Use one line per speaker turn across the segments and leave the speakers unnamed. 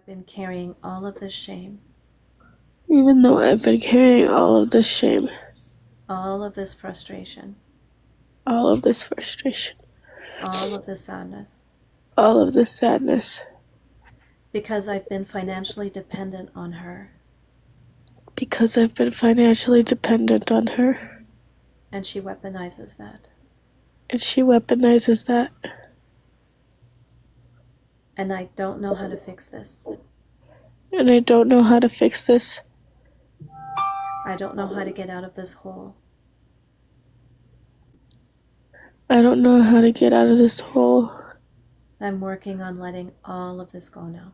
been carrying all of this shame,
even though I've been carrying all of this shame,
all of this frustration,
all of this frustration,
all of this sadness,
all of this sadness,
because I've been financially dependent on her,
because I've been financially dependent on her,
and she weaponizes that.
and she weaponizes that.
And I don't know how to fix this.
And I don't know how to fix this.
I don't know how to get out of this hole.
I don't know how to get out of this hole.
I'm working on letting all of this go now.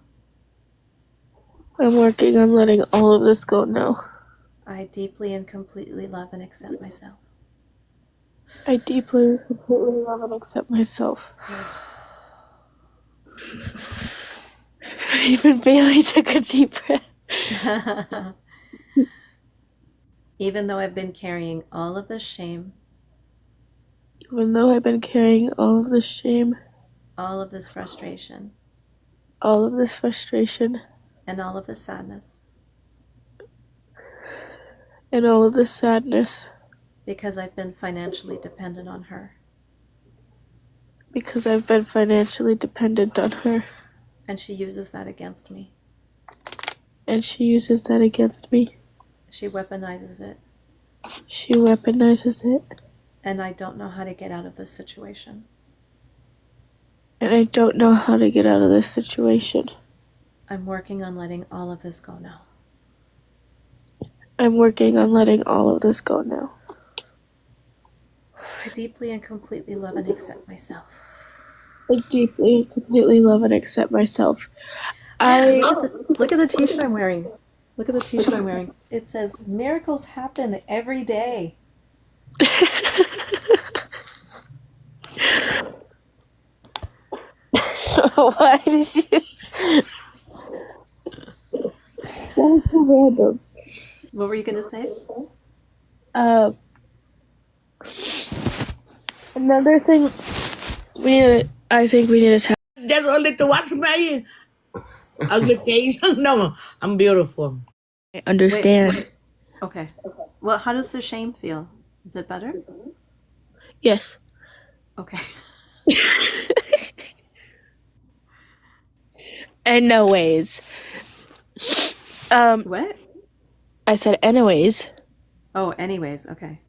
I'm working on letting all of this go now.
I deeply and completely love and accept myself.
I deeply and completely love and accept myself. Even Bailey took a deep breath.
Even though I've been carrying all of this shame,
Even though I've been carrying all of this shame,
all of this frustration,
all of this frustration,
and all of this sadness,
and all of this sadness,
because I've been financially dependent on her.
because I've been financially dependent on her.
And she uses that against me.
And she uses that against me.
She weaponizes it.
She weaponizes it.
And I don't know how to get out of this situation.
And I don't know how to get out of this situation.
I'm working on letting all of this go now.
I'm working on letting all of this go now.
I deeply and completely love and accept myself.
I deeply and completely love and accept myself.
Look at the t-shirt I'm wearing. Look at the t-shirt I'm wearing. It says, "Miracles happen every day."
Why did you? That was so random.
What were you going to say?
Another thing I think we need to have.
That's only to watch my ugly face. No, I'm beautiful.
I understand.
Wait. Okay. Well, how does the shame feel? Is it better?
Yes.
Okay.
Anyways.
What?
I said anyways.
Oh, anyways. Okay.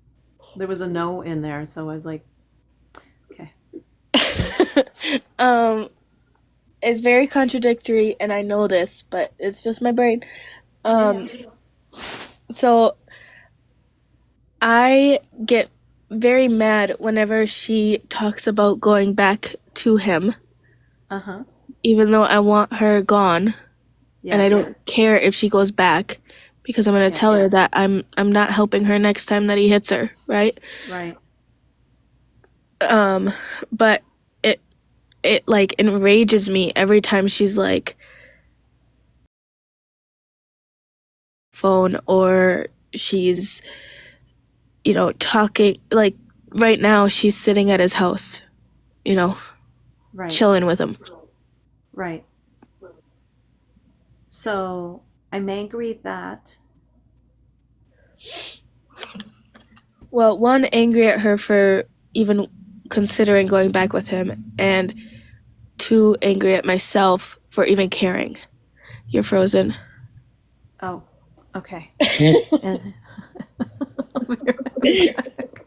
There was a no in there, so I was like, okay.
It's very contradictory, and I know this, but it's just my brain.
Yeah.
So I get very mad whenever she talks about going back to him,
Uh-huh.
even though I want her gone,
Yeah.
and I don't care if she goes back, because I'm gonna tell her that I'm not helping her next time that he hits her, right?
Right.
But it like enrages me every time she's like phone, or she's talking. Like right now she's sitting at his house,
Right.
chilling with him.
Right. So I'm angry that.
Well, one, angry at her for even considering going back with him, and two, angry at myself for even caring. You're frozen.
Oh, okay. And I'll be right back.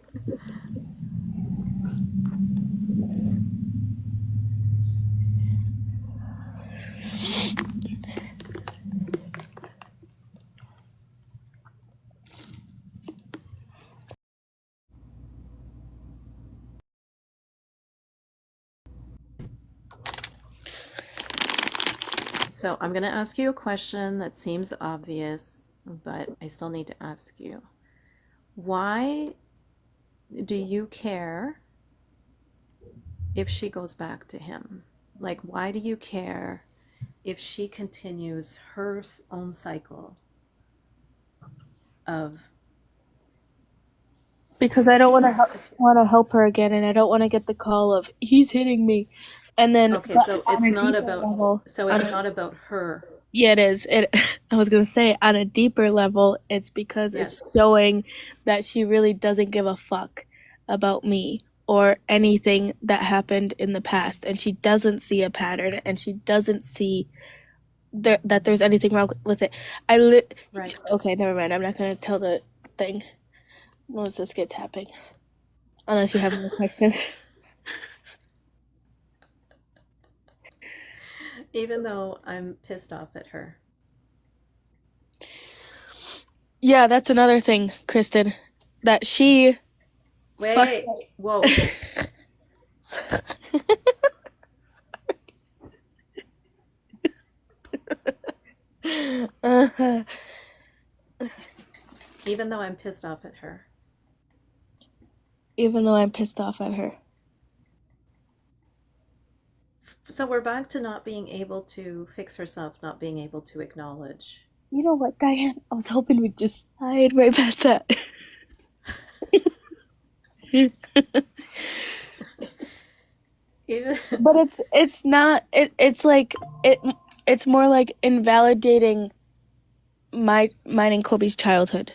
So I'm going to ask you a question that seems obvious, but I still need to ask you. Why do you care if she goes back to him? Like, why do you care if she continues her own cycle of.
Because I don't want to help her again, and I don't want to get the call of he's hitting me, and then
Okay, so it's not about her.
Yeah, it is. It. I was gonna say on a deeper level, it's because it's
Yes.
showing that she really doesn't give a fuck about me or anything that happened in the past, and she doesn't see a pattern, and she doesn't see that there's anything wrong with it.
Right.
Okay, never mind. I'm not gonna tell the thing. Let's just get tapping. Unless you have more questions.
Even though I'm pissed off at her.
Yeah, that's another thing, Kristen. That she fuck.
Wait. Whoa.
uh,
Even though I'm pissed off at her.
even though I'm pissed off at her.
So we're back to not being able to fix herself, not being able to acknowledge.
You know what, Diane? I was hoping we'd just slide right past that.
Even
But it's not it's like it's more like invalidating mine and Kobe's childhood.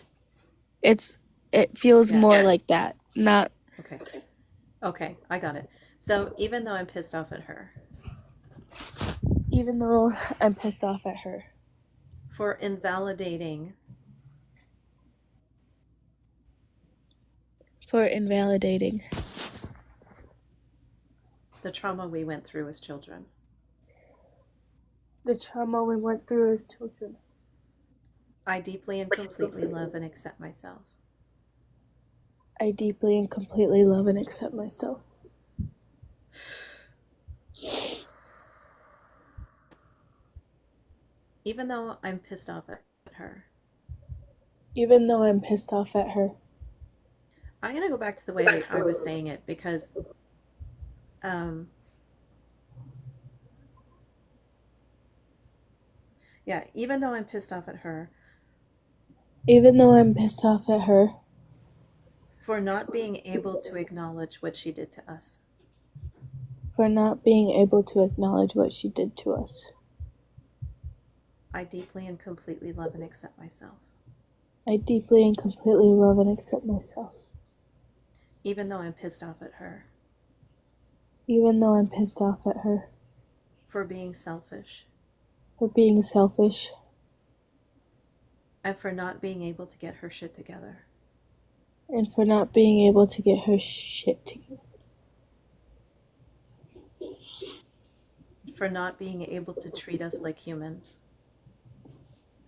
It feels
yeah.
more like that. Not
Okay. Okay, I got it. So even though I'm pissed off at her
even though I'm pissed off at her
for invalidating
for invalidating
the trauma we went through as children,
the trauma we went through as children.
I deeply and completely love and accept myself.
I deeply and completely love and accept myself.
Even though I'm pissed off at her.
Even though I'm pissed off at her.
I'm going to go back to the way I was saying it because um yeah, even though I'm pissed off at her
Even though I'm pissed off at her
for not being able to acknowledge what she did to us.
for not being able to acknowledge what she did to us.
I deeply and completely love and accept myself.
I deeply and completely love and accept myself.
Even though I'm pissed off at her
Even though I'm pissed off at her
for being selfish
for being selfish
and for not being able to get her shit together.
and for not being able to get her shit together.
For not being able to treat us like humans.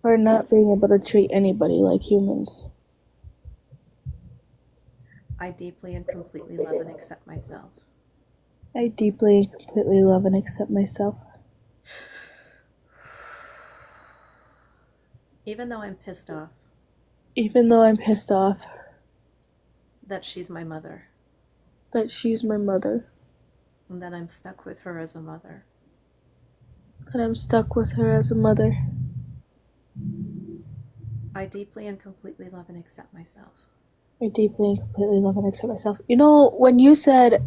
For not being able to treat anybody like humans.
I deeply and completely love and accept myself.
I deeply and completely love and accept myself.
Even though I'm pissed off
Even though I'm pissed off
that she's my mother
that she's my mother.
and that I'm stuck with her as a mother.
That I'm stuck with her as a mother.
I deeply and completely love and accept myself.
I deeply and completely love and accept myself. You know, when you said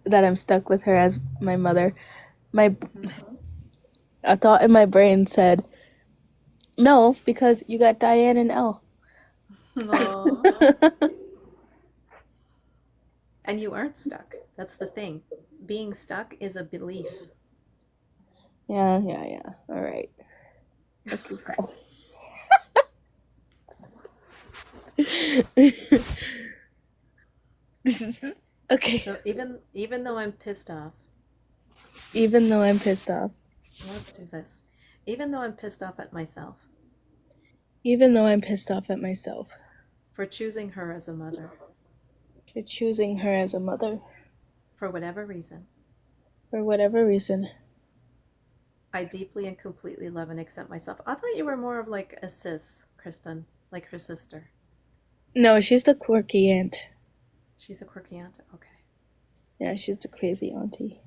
that I'm stuck with her as my mother, a thought in my brain said, no, because you got Diane and Elle.
And you aren't stuck. That's the thing. Being stuck is a belief.
Yeah. All right. Let's keep going. Okay.
So even though I'm pissed off,
Even though I'm pissed off.
let's do this. Even though I'm pissed off at myself
Even though I'm pissed off at myself
for choosing her as a mother
for choosing her as a mother
for whatever reason,
for whatever reason.
I deeply and completely love and accept myself. I thought you were more of like a sis, Kristen, like her sister.
No, she's the quirky aunt.
She's a quirky aunt. Okay.
Yeah, she's the crazy auntie.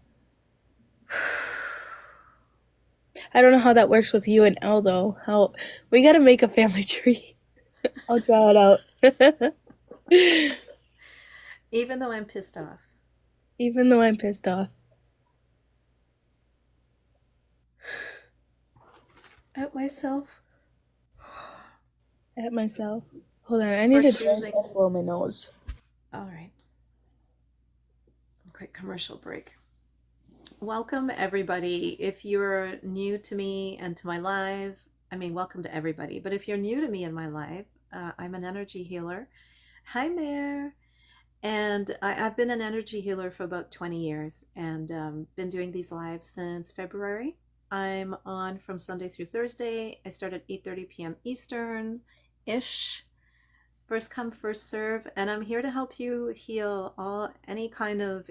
I don't know how that works with you and Elle though. How we gotta make a family tree. I'll draw it out.
Even though I'm pissed off
Even though I'm pissed off
at myself
At myself. Hold on, I
for
need to drink
choosing.
and blow my nose.
All right, quick commercial break. Welcome, everybody. If you're new to me and to my live, I mean, welcome to everybody. But if you're new to me in my live, I'm an energy healer. Hi, Mare. And I've been an energy healer for about 20 years and been doing these lives since February. I'm on from Sunday through Thursday. I start at 8:30 p.m. Eastern ish. First come, first serve. And I'm here to help you heal any kind of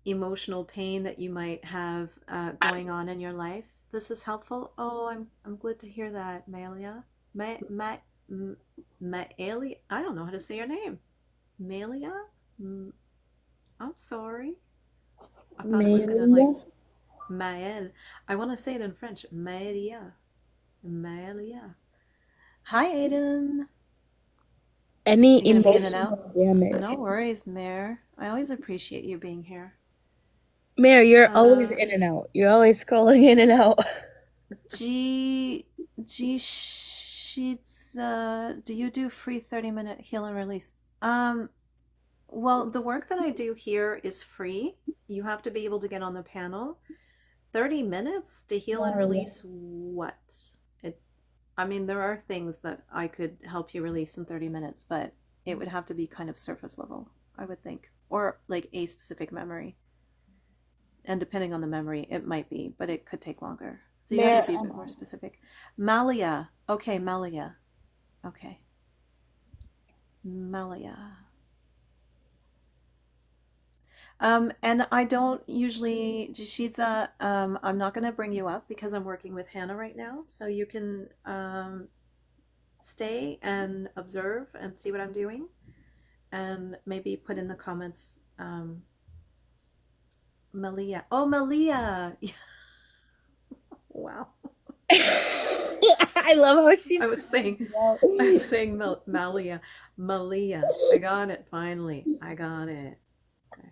emotional pain that you might have going on in your life. This is helpful. Oh, I'm glad to hear that, Malia. Malia. I don't know how to say your name. Malia. Mm, I'm sorry. I thought it was gonna like
Amelia?
Mael. I want to say it in French. Malia. Malia. Hi, Aiden.
Any
You gonna be in and out?
emotional damage.
No worries, Mare. I always appreciate you being here.
Mary, you're always
Uh,
in and out. You're always scrolling in and out.
G G Sheets, do you do free 30-minute heal and release? Well, the work that I do here is free. You have to be able to get on the panel. 30 minutes to heal and release what? It, I mean, there are things that I could help you release in 30 minutes, but it would have to be kind of surface level, I would think, or like a specific memory. And depending on the memory, it might be, but it could take longer. So you have to
Mary,
be a bit more specific. Malia. Okay, Malia. Okay. Malia. And I don't usually, Jashiza, I'm not going to bring you up because I'm working with Hannah right now. So you can stay and observe and see what I'm doing and maybe put in the comments Malia. Oh, Malia. Wow.
I love how
I
she's
was saying, I was saying Malia. Malia. I got it finally. I got it. Okay.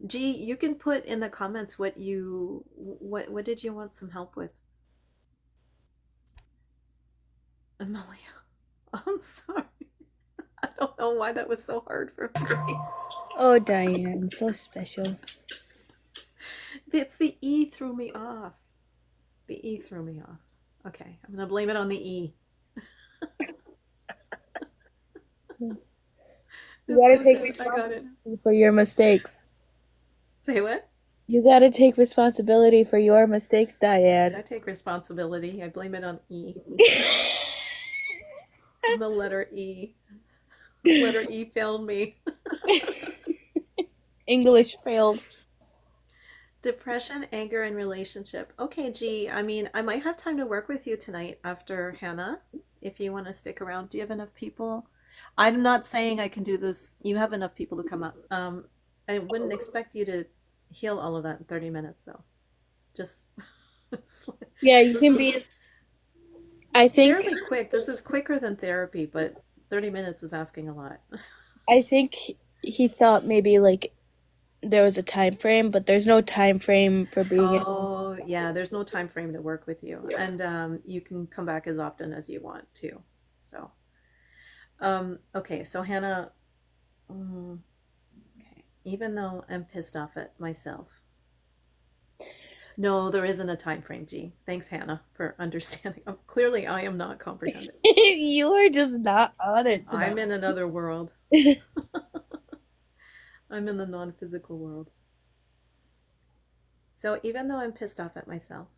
G, you can put in the comments what did you want some help with? Amelia. I'm sorry. I don't know why that was so hard for me.
Oh, Diane, so special.
It's the E threw me off. The E threw me off. Okay, I'm gonna blame it on the E.
You
It's
gotta
all
take
good. I got it.
responsibility for your mistakes.
Say what?
You gotta take responsibility for your mistakes, Diane.
I take responsibility. I blame it on E. The letter E. The letter E failed me.
English failed.
Depression, anger, and relationship. Okay, G, I mean, I might have time to work with you tonight after Hannah, if you want to stick around. Do you have enough people? I'm not saying I can do this. You have enough people to come up. I wouldn't expect you to heal all of that in 30 minutes, though. Just,
Yeah, you
this
can
is
be. I think.
fairly quick. This is quicker than therapy, but 30 minutes is asking a lot.
I think he thought maybe like there was a time frame, but there's no time frame for being.
Oh, yeah, there's no time frame to work with you. And you can come back as often as you want to. So, okay, so Hannah, mm, okay, even though I'm pissed off at myself. No, there isn't a time frame, G. Thanks, Hannah, for understanding. Oh, clearly, I am not comprehending.
You are just not on it
I'm
tonight.
in another world. I'm in the non-physical world. So even though I'm pissed off at myself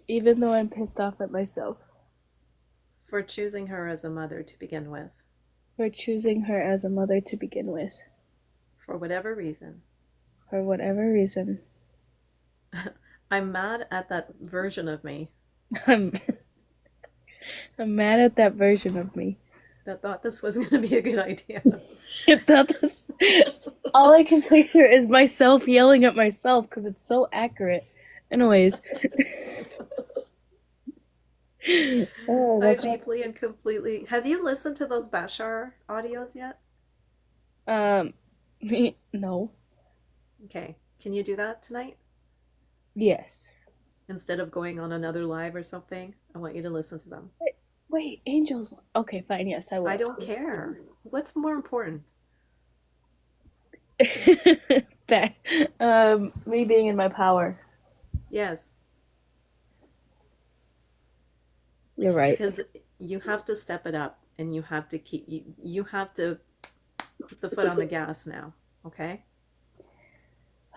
Even though I'm pissed off at myself
for choosing her as a mother to begin with,
for choosing her as a mother to begin with,
for whatever reason,
for whatever reason,
I'm mad at that version of me
I'm I'm mad at that version of me.
that thought this was going to be a good idea.
All I can picture is myself yelling at myself because it's so accurate. Anyways, oh,
I
that's
deeply and completely. Have you listened to those Bashar audios yet?
um, no,
Okay. Can you do that tonight?
yes.
instead of going on another live or something. I want you to listen to them.
Wait, angels. Okay, fine. Yes, I
I
will.
don't care. What's more important?
Back. Me being in my power.
Yes,
You're right.
because you have to step it up and you have to put the foot on the gas now, okay?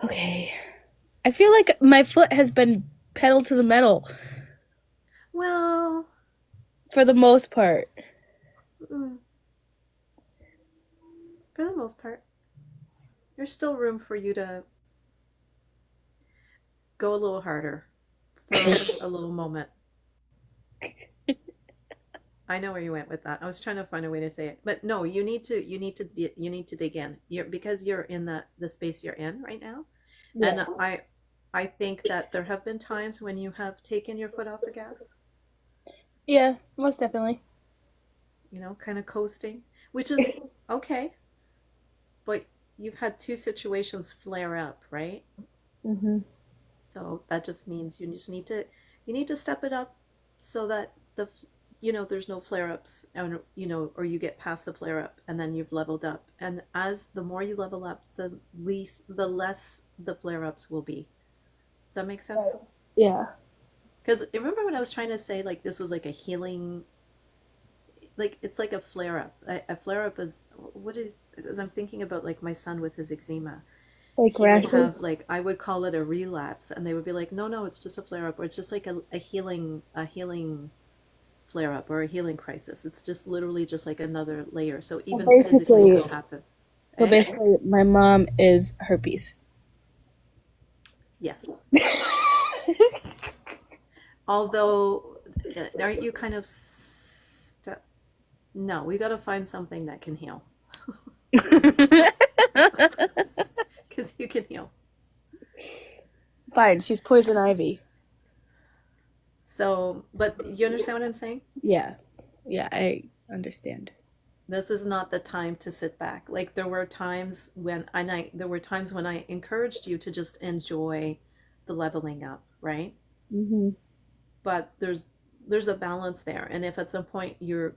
Okay. I feel like my foot has been pedal to the metal
Well,
for the most part.
mm, for the most part, there's still room for you to go a little harder for a little moment. I know where you went with that. I was trying to find a way to say it, but no, you need to dig in. You're because you're in the space you're in right now, and
Yeah.
I think that there have been times when you have taken your foot off the gas,
Yeah, most definitely.
kind of coasting, which is okay, but you've had two situations flare up, right?
Mhm.
So that just means you need to step it up so that there's no flare-ups, and or you get past the flare-up and then you've leveled up. And as the more you level up, the less the flare-ups will be. Does that make sense?
Yeah.
Because remember when I was trying to say like this was like a healing, like it's like a flare-up. A flare-up is what is as I'm thinking about like my son with his eczema.
Like
He would
rashes.
have like I would call it a relapse, and they would be like, no, it's just a flare up, or it's just like a healing flare up or a healing crisis. It's just literally just like another layer. So
So
even physically, if
basically,
it happens,
so
eh?
basically, my mom is herpes.
Yes. Although, aren't you kind of no? We got to find something that can heal because you can heal.
Fine, she's poison ivy.
So, but you understand what I'm saying?
Yeah. Yeah, I understand.
This is not the time to sit back. Like there were times when I encouraged you to just enjoy the leveling up, right?
Mhm.
But there's a balance there. And if at some point you're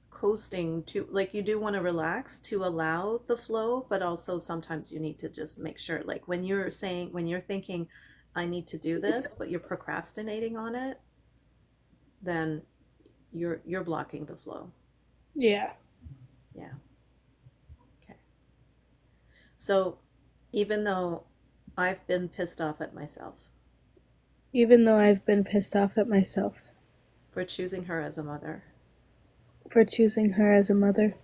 coasting to like you do want to relax to allow the flow, but also sometimes you need to just make sure like when you're thinking I need to do this, but you're procrastinating on it, then you're blocking the flow.
Yeah.
Yeah. Okay. So even though I've been pissed off at myself
Even though I've been pissed off at myself
for choosing her as a mother,
for choosing her as a mother,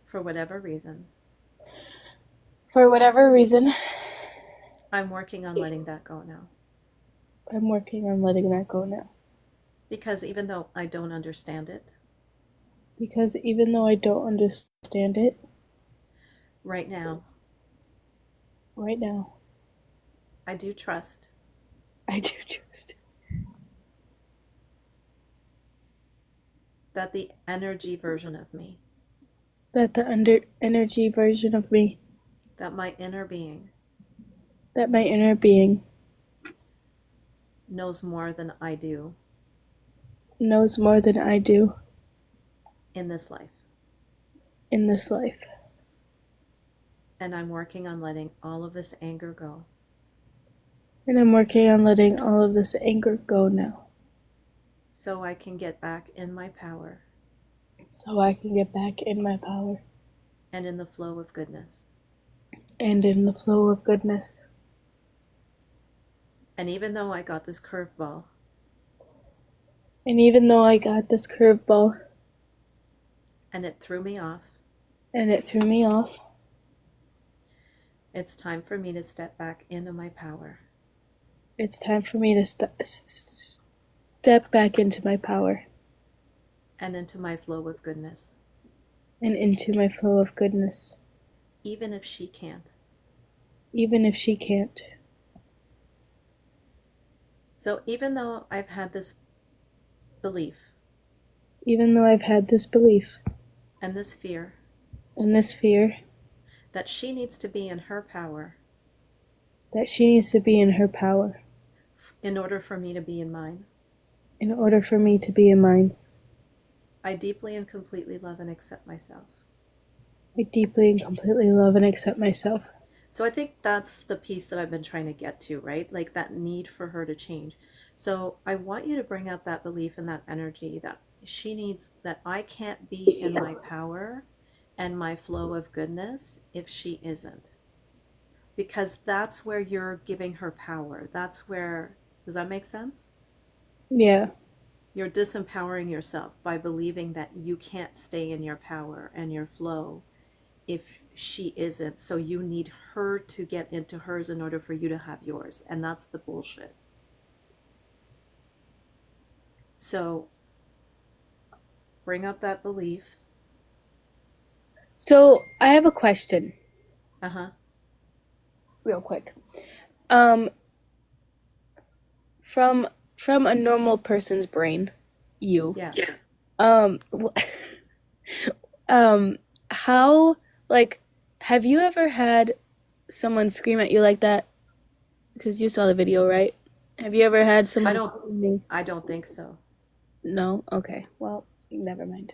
for whatever reason,
for whatever reason,
I'm working on letting that go now.
I'm working on letting that go now.
Because even though I don't understand it,
Because even though I don't understand it
right now,
right now,
I do trust
I do trust
that the energy version of me,
that the under energy version of me,
that my inner being
that my inner being
knows more than I do
knows more than I do
in this life.
in this life.
And I'm working on letting all of this anger go
And I'm working on letting all of this anger go now.
so I can get back in my power
So I can get back in my power
and in the flow of goodness.
and in the flow of goodness.
And even though I got this curveball,
And even though I got this curveball
and it threw me off,
and it threw me off,
it's time for me to step back into my power
it's time for me to step back into my power
and into my flow of goodness,
and into my flow of goodness,
even if she can't.
even if she can't.
So even though I've had this belief
Even though I've had this belief
and this fear
and this fear
that she needs to be in her power
that she needs to be in her power
In order for me to be in mine,
in order for me to be in mine.
I deeply and completely love and accept myself.
I deeply and completely love and accept myself.
So I think that's the piece that I've been trying to get to, right? Like that need for her to change. So I want you to bring up that belief and that energy that she needs, that I can't be in my power and my flow of goodness if she isn't. Because that's where you're giving her power. That's where, does that make sense?
Yeah.
You're disempowering yourself by believing that you can't stay in your power and your flow if she isn't. So you need her to get into hers in order for you to have yours. And that's the bullshit. So bring up that belief.
So I have a question,
Uh huh.
real quick. Um, from from a normal person's brain, you.
Yeah.
Um, um, how like have you ever had someone scream at you like that? Because you saw the video, right? Have you ever had
I
someone
don't,
screaming?
I don't think so.
No? Okay. Well, never mind.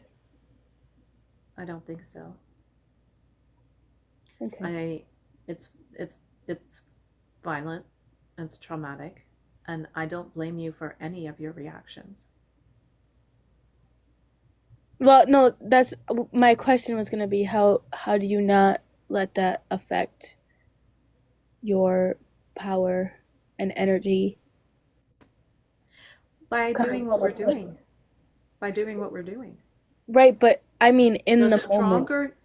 I don't think so.
Okay.
I, it's violent. It's traumatic. And I don't blame you for any of your reactions.
Well, no, that's my question was gonna be how do you not let that affect your power and energy?
By
Coming
doing what
from a
we're
person.
doing. By doing what we're doing.
Right, but I mean in
The
the moment.
stronger,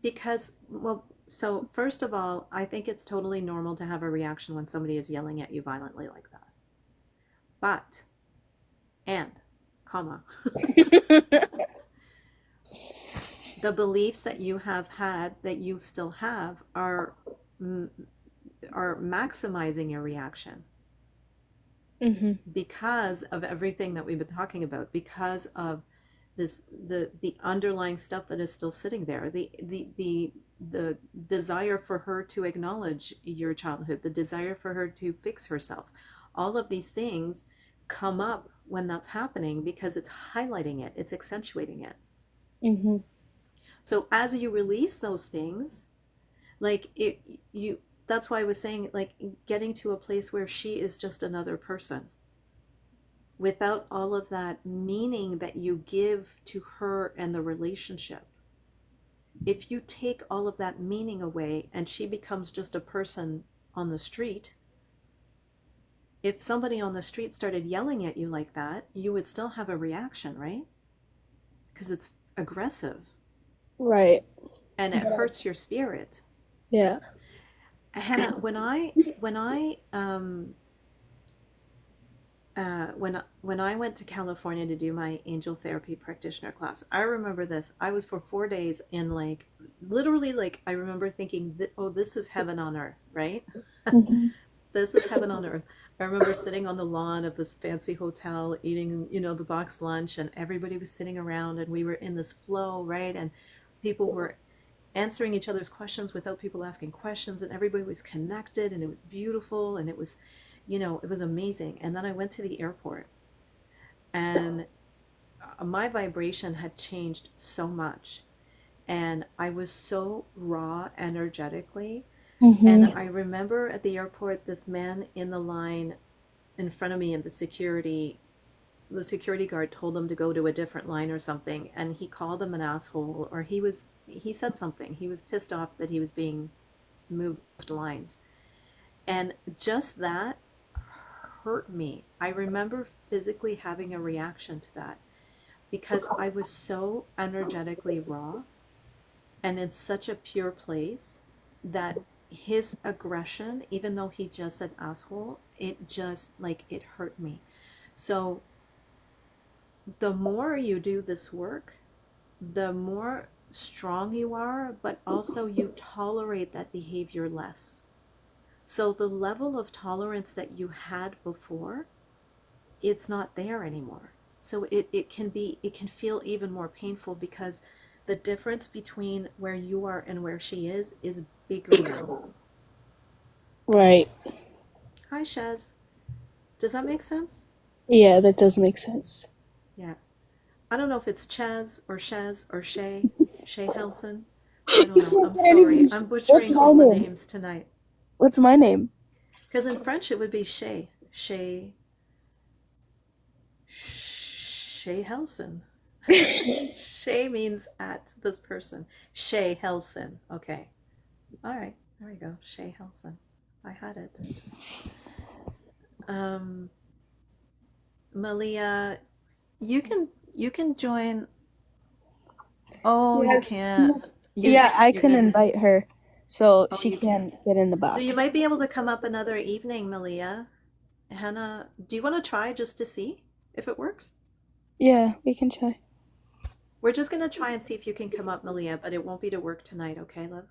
because, well, so first of all, I think it's totally normal to have a reaction when somebody is yelling at you violently like that. But, and, comma, the beliefs that you have had, that you still have, are maximizing your reaction
Mm-hmm.
because of everything that we've been talking about, because of this, the underlying stuff that is still sitting there, the desire for her to acknowledge your childhood, the desire for her to fix herself. All of these things come up when that's happening because it's highlighting it, it's accentuating it.
Mm-hmm.
So as you release those things, like it, you, that's why I was saying, like, getting to a place where she is just another person without all of that meaning that you give to her and the relationship. If you take all of that meaning away and she becomes just a person on the street, if somebody on the street started yelling at you like that, you would still have a reaction, right? Because it's aggressive
Right.
and it hurts your spirit.
Yeah.
Hannah, when I went to California to do my angel therapy practitioner class, I remember this. I was for 4 days in, like, literally, like, I remember thinking, oh, this is heaven on earth, right?
Mm-hmm.
This is heaven on earth. I remember sitting on the lawn of this fancy hotel eating, the box lunch, and everybody was sitting around, and we were in this flow, right? And people were answering each other's questions without people asking questions, and everybody was connected, and it was beautiful, and it was amazing. And then I went to the airport, and my vibration had changed so much, and I was so raw energetically. And
Mm-hmm.
I remember at the airport, this man in the line in front of me, and the security guard told him to go to a different line or something, and he called him an asshole, or he said something. He was pissed off that he was being moved lines. And just that hurt me. I remember physically having a reaction to that because I was so energetically raw and in such a pure place that his aggression, even though he just said asshole, it just, like, it hurt me. So the more you do this work, the more strong you are, but also you tolerate that behavior less. So the level of tolerance that you had before, it's not there anymore. So it can feel even more painful because the difference between where you are and where she is bigger now.
Right.
Hi, Shez. Does that make sense?
Yeah, that does make sense.
Yeah. I don't know if it's Chaz or Shaz or Shay. Shay Helson. I don't know. I'm sorry. I'm
What's
butchering
my
all the
name?
names tonight.
What's my name?
Because in French it would be Shay. Shay Helson. Shay means at this person. Shay Helson. Okay. All right. There we go. Shay Helson. I had it. Um, Malia, you can join. Oh, you
Yes.
can't. You
Yeah, I
you're
can
gonna.
invite her so
Oh,
she
you can't.
can get in the
So you
box.
might be able to come up another evening, Malia. Hannah, do you want to try just to see if it works?
Yeah, we can try.
We're just gonna try and see if you can come up, Malia, but it won't be to work tonight, okay, love?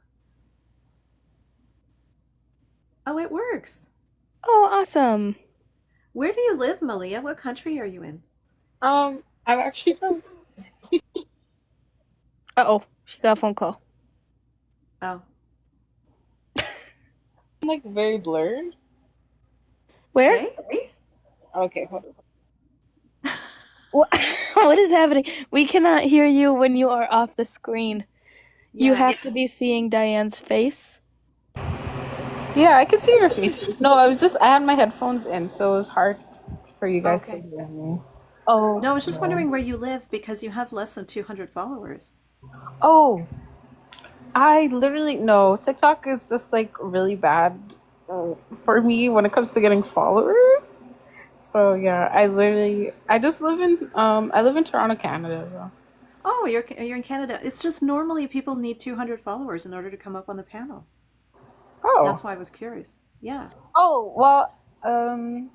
Oh, it works.
Oh, awesome.
Where do you live, Malia? What country are you in?
I'm actually from
Uh-oh, she got a phone call.
Oh,
like very blurred.
Where?
hey?
Okay, hold on.
What, what is happening? We cannot hear you when you are off the screen. You
Yeah.
have to be seeing Diane's face.
Yeah, I can see your face. No, I had my headphones in, so it was hard for you guys to
Okay.
hear me.
Oh,
No, I was just
Yeah.
wondering where you live because you have less than 200 followers.
Oh, I literally no. TikTok is just like really bad for me when it comes to getting followers. So yeah, I just live in I live in Toronto, Canada. Though.
Oh, you're in Canada. It's just normally people need 200 followers in order to come up on the panel.
Oh.
That's why I was curious. Yeah.
Oh, well, um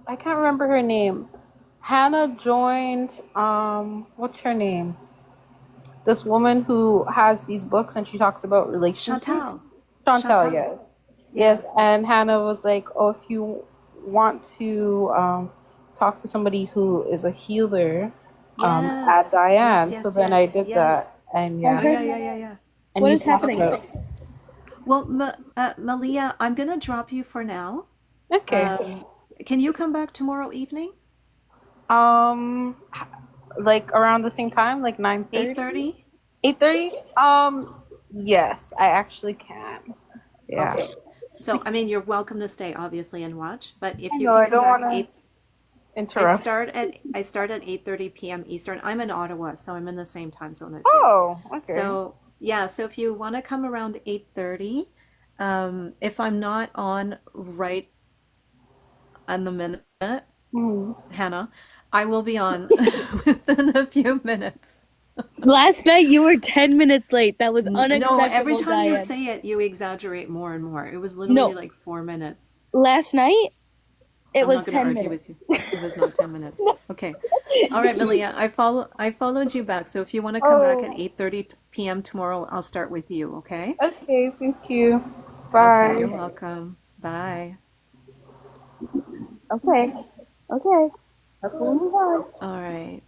I can't remember her name. Hannah joined what's her name? This woman who has these books and she talks about relationships.
Chantal.
Chantal,
Chantal.
yes.
Yeah.
Yes, and Hannah was like, "Oh, if you want to talk to somebody who is a healer, add
Yes. Yes,
Diane." So
yes,
then I
yes.
did that,
Yes.
and
I
Oh,
yeah,
yeah,
heard
yeah,
that.
yeah, yeah.
and
What
he
is
talked
happening?
about.
Well, Malia, I'm gonna drop you for now.
Okay.
Um, can you come back tomorrow evening?
Um, like around the same time, like 9:30.
8:30?
8:30? Yes, I actually can. Yeah.
Okay. So, I mean, you're welcome to stay, obviously, and watch. But
I
if you
know,
can
I
come
don't want
back
to interrupt.
I start at 8:30 p.m. Eastern. I'm in Ottawa, so I'm in the same time zone as you.
Oh, okay.
So, yeah, so if you want to come around 8:30, if I'm not on right on the minute,
Mhm.
Hannah, I will be on within a few minutes.
Last night you were 10 minutes late. That was
No, every
unacceptable,
time you
Diane.
say it, you exaggerate more and more. It was literally
No,
like 4 minutes.
last night it
I'm
was
not going to
10
argue
minutes.
with you. It was not 10 minutes. Okay. All right, Malia, I followed you back. So if you want to come back at
Oh,
8:30 p.m. tomorrow, I'll start with you, okay?
okay. Thank you.
Okay, you're
Bye.
welcome. Bye.
Okay, okay. Let's move on.
All right.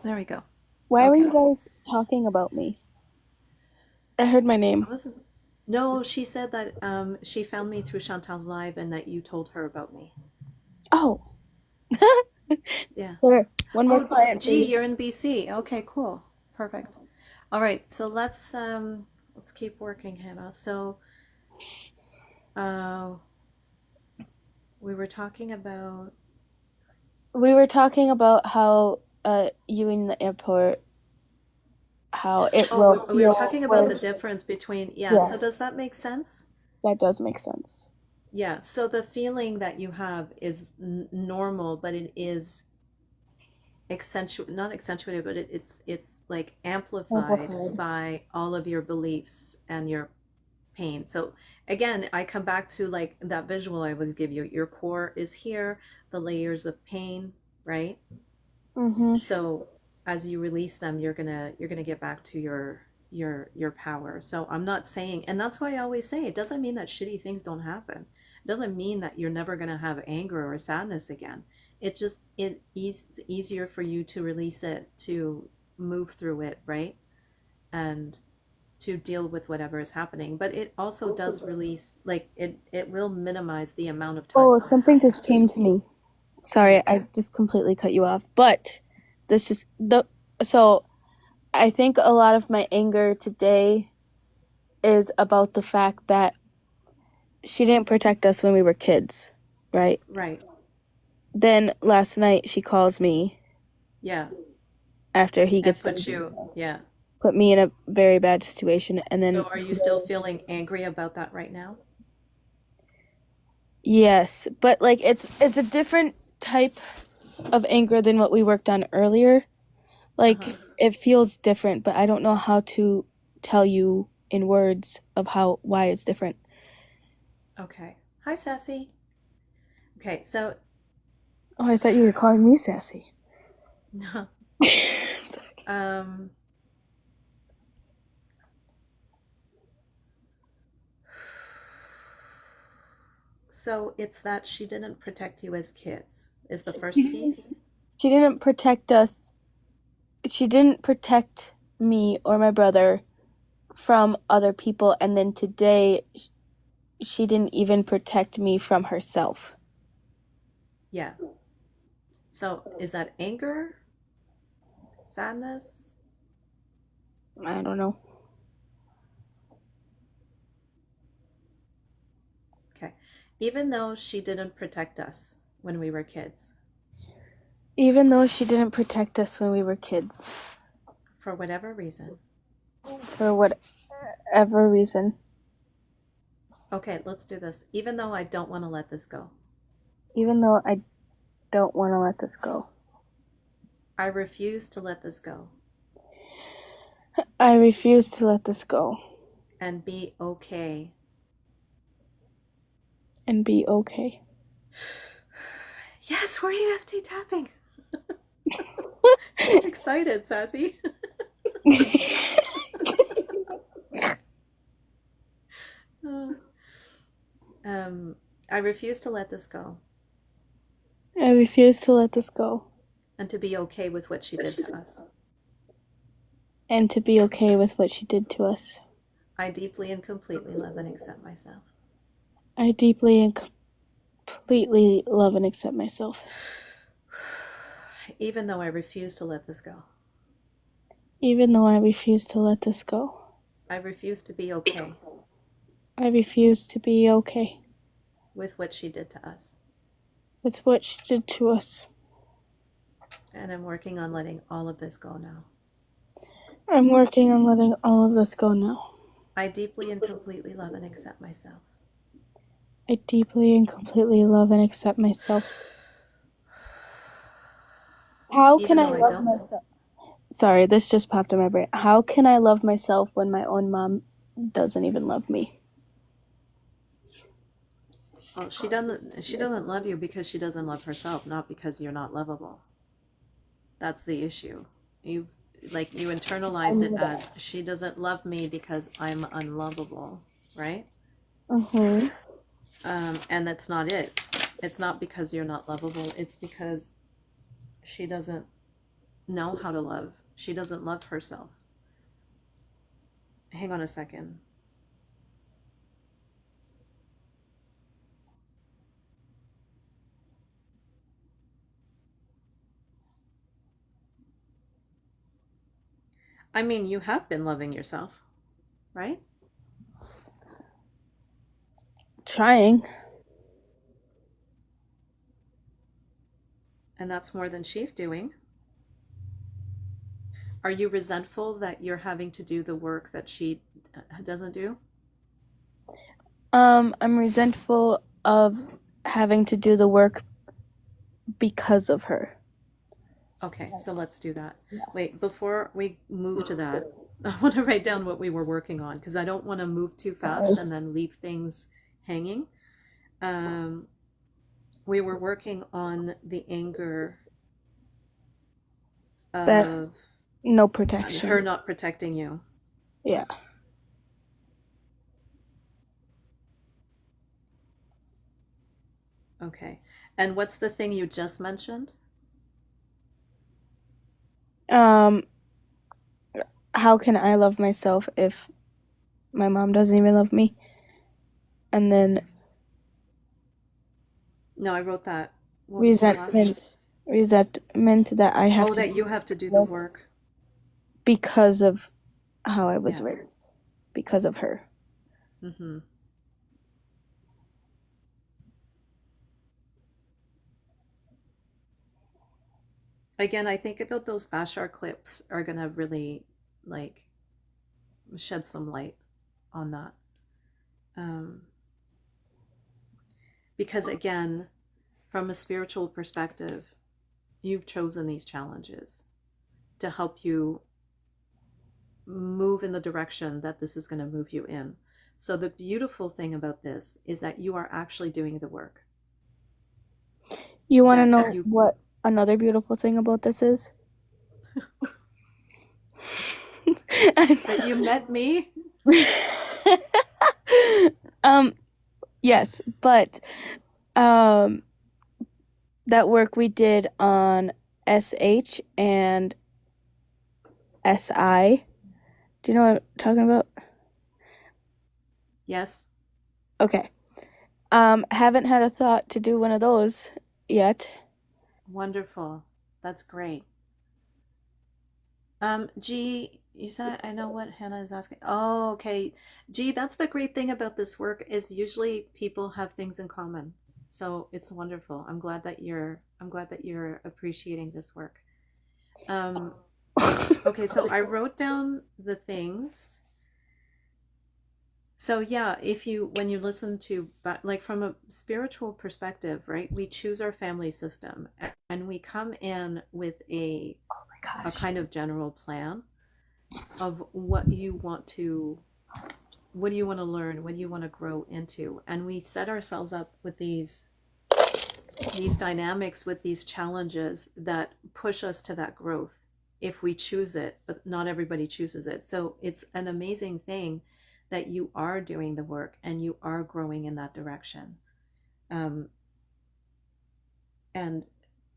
There we go.
Why were you
Okay.
guys talking about me? I heard my
I
name.
wasn't. No, she said that she found me through Chantal's live and that you told her about me.
Oh,
Yeah.
sure. One more
Oh,
client,
gee,
please.
you're in BC. Okay, cool. Perfect. All right, so let's keep working, Hannah. So, uh we were talking about
We were talking about how you in the airport, how it
oh,
will
we were
feel
talking about the
with.
difference between, yeah,
Yeah,
so does that make sense?
that does make sense.
Yeah, so the feeling that you have is normal, but it is not accentuated, but it's like amplified
Amplified.
by all of your beliefs and your pain. So again, I come back to like that visual I always give you. Your core is here, the layers of pain, right?
Mm-hmm.
So as you release them, you're gonna get back to your power. So I'm not saying, and that's why I always say it doesn't mean that shitty things don't happen. It doesn't mean that you're never gonna have anger or sadness again. It's easier for you to release it, to move through it, right? And to deal with whatever is happening, but it also does release, like it will minimize the amount of time.
Oh, something just came to me. Sorry,
Yes.
I just completely cut you off. But this just so I think a lot of my anger today is about the fact that she didn't protect us when we were kids, right?
Right.
Then last night she calls me
Yeah.
after he
And
gets
put
done,
you, yeah.
put me in a very bad situation, and
So
then
are you still feeling angry about that right now?
yes, but like it's a different type of anger than what we worked on earlier. Like
Uh-huh.
it feels different, but I don't know how to tell you in words of why it's different.
Okay. Hi, Sassy. Okay, so
Oh, I thought you were calling me sassy.
um so it's that she didn't protect you as kids is the first piece.
She didn't protect us. She didn't protect me or my brother from other people, and then today she didn't even protect me from herself.
Yeah. So is that anger, sadness?
I don't know.
Okay. Even though she didn't protect us when we were kids,
Even though she didn't protect us when we were kids,
for whatever reason.
for whatever reason.
Okay, let's do this. Even though I don't want to let this go,
Even though I don't want to let this go.
I refuse to let this go
I refuse to let this go
and be okay.
and be okay.
Yes, we're EFT tapping. So excited, Sassy. I refuse to let this go
I refuse to let this go
and to be okay with what she did to us.
and to be okay with what she did to us.
I deeply and completely love and accept myself.
I deeply and completely love and accept myself.
Even though I refuse to let this go.
Even though I refuse to let this go.
I refuse to be okay
I refuse to be okay
with what she did to us.
with what she did to us.
And I'm working on letting all of this go now.
I'm working on letting all of this go now.
I deeply and completely love and accept myself.
I deeply and completely love and accept myself. How can
Even
I
though I
love
don't.
myself? Sorry, this just popped in my brain. How can I love myself when my own mom doesn't even love me?
Well, she doesn't love you because she doesn't love herself, not because you're not lovable. That's the issue. You internalized it as she doesn't love me because I'm unlovable, right?
Mm-hmm.
And that's not it. It's not because you're not lovable. It's because she doesn't know how to love. She doesn't love herself. Hang on a second. I mean, you have been loving yourself, right?
Trying.
And that's more than she's doing. Are you resentful that you're having to do the work that she doesn't do?
I'm resentful of having to do the work because of her.
Okay, so let's do that. Wait, before we move to that, I want to write down what we were working on because I don't want to move too fast and then leave things hanging. Um, we were working on the anger
That
of
no protection.
her not protecting you.
Yeah.
Okay. And what's the thing you just mentioned?
How can I love myself if my mom doesn't even love me. And then
No, I wrote that. What was the last?
resentment that I have
Oh,
to
that
do
you have to do the work.
because of how I was
Yeah.
raised, because of her.
Mm-hmm. Again, I think that those Bashar clips are gonna really like shed some light on that. Um, because again, from a spiritual perspective, you've chosen these challenges to help you move in the direction that this is going to move you in. So the beautiful thing about this is that you are actually doing the work.
You want to
That
know
you
what another beautiful thing about this is?
that you met me.
um, yes, but um, that work we did on SH and SI. Do you know what I'm talking about?
Yes.
Okay. Haven't had a thought to do one of those yet.
Wonderful. That's great. G, you said I know what Hannah is asking. Oh, okay. G, that's the great thing about this work is usually people have things in common. So it's wonderful. I'm glad that you're appreciating this work. Um, okay, so I wrote down the things. So yeah, if you when you listen to but like from a spiritual perspective, right? We choose our family system and we come in with a kind of general plan of what do you want to learn, what do you want to grow into? And we set ourselves up with these dynamics with these challenges that push us to that growth if we choose it, but not everybody chooses it. So it's an amazing thing that you are doing the work and you are growing in that direction. Um, and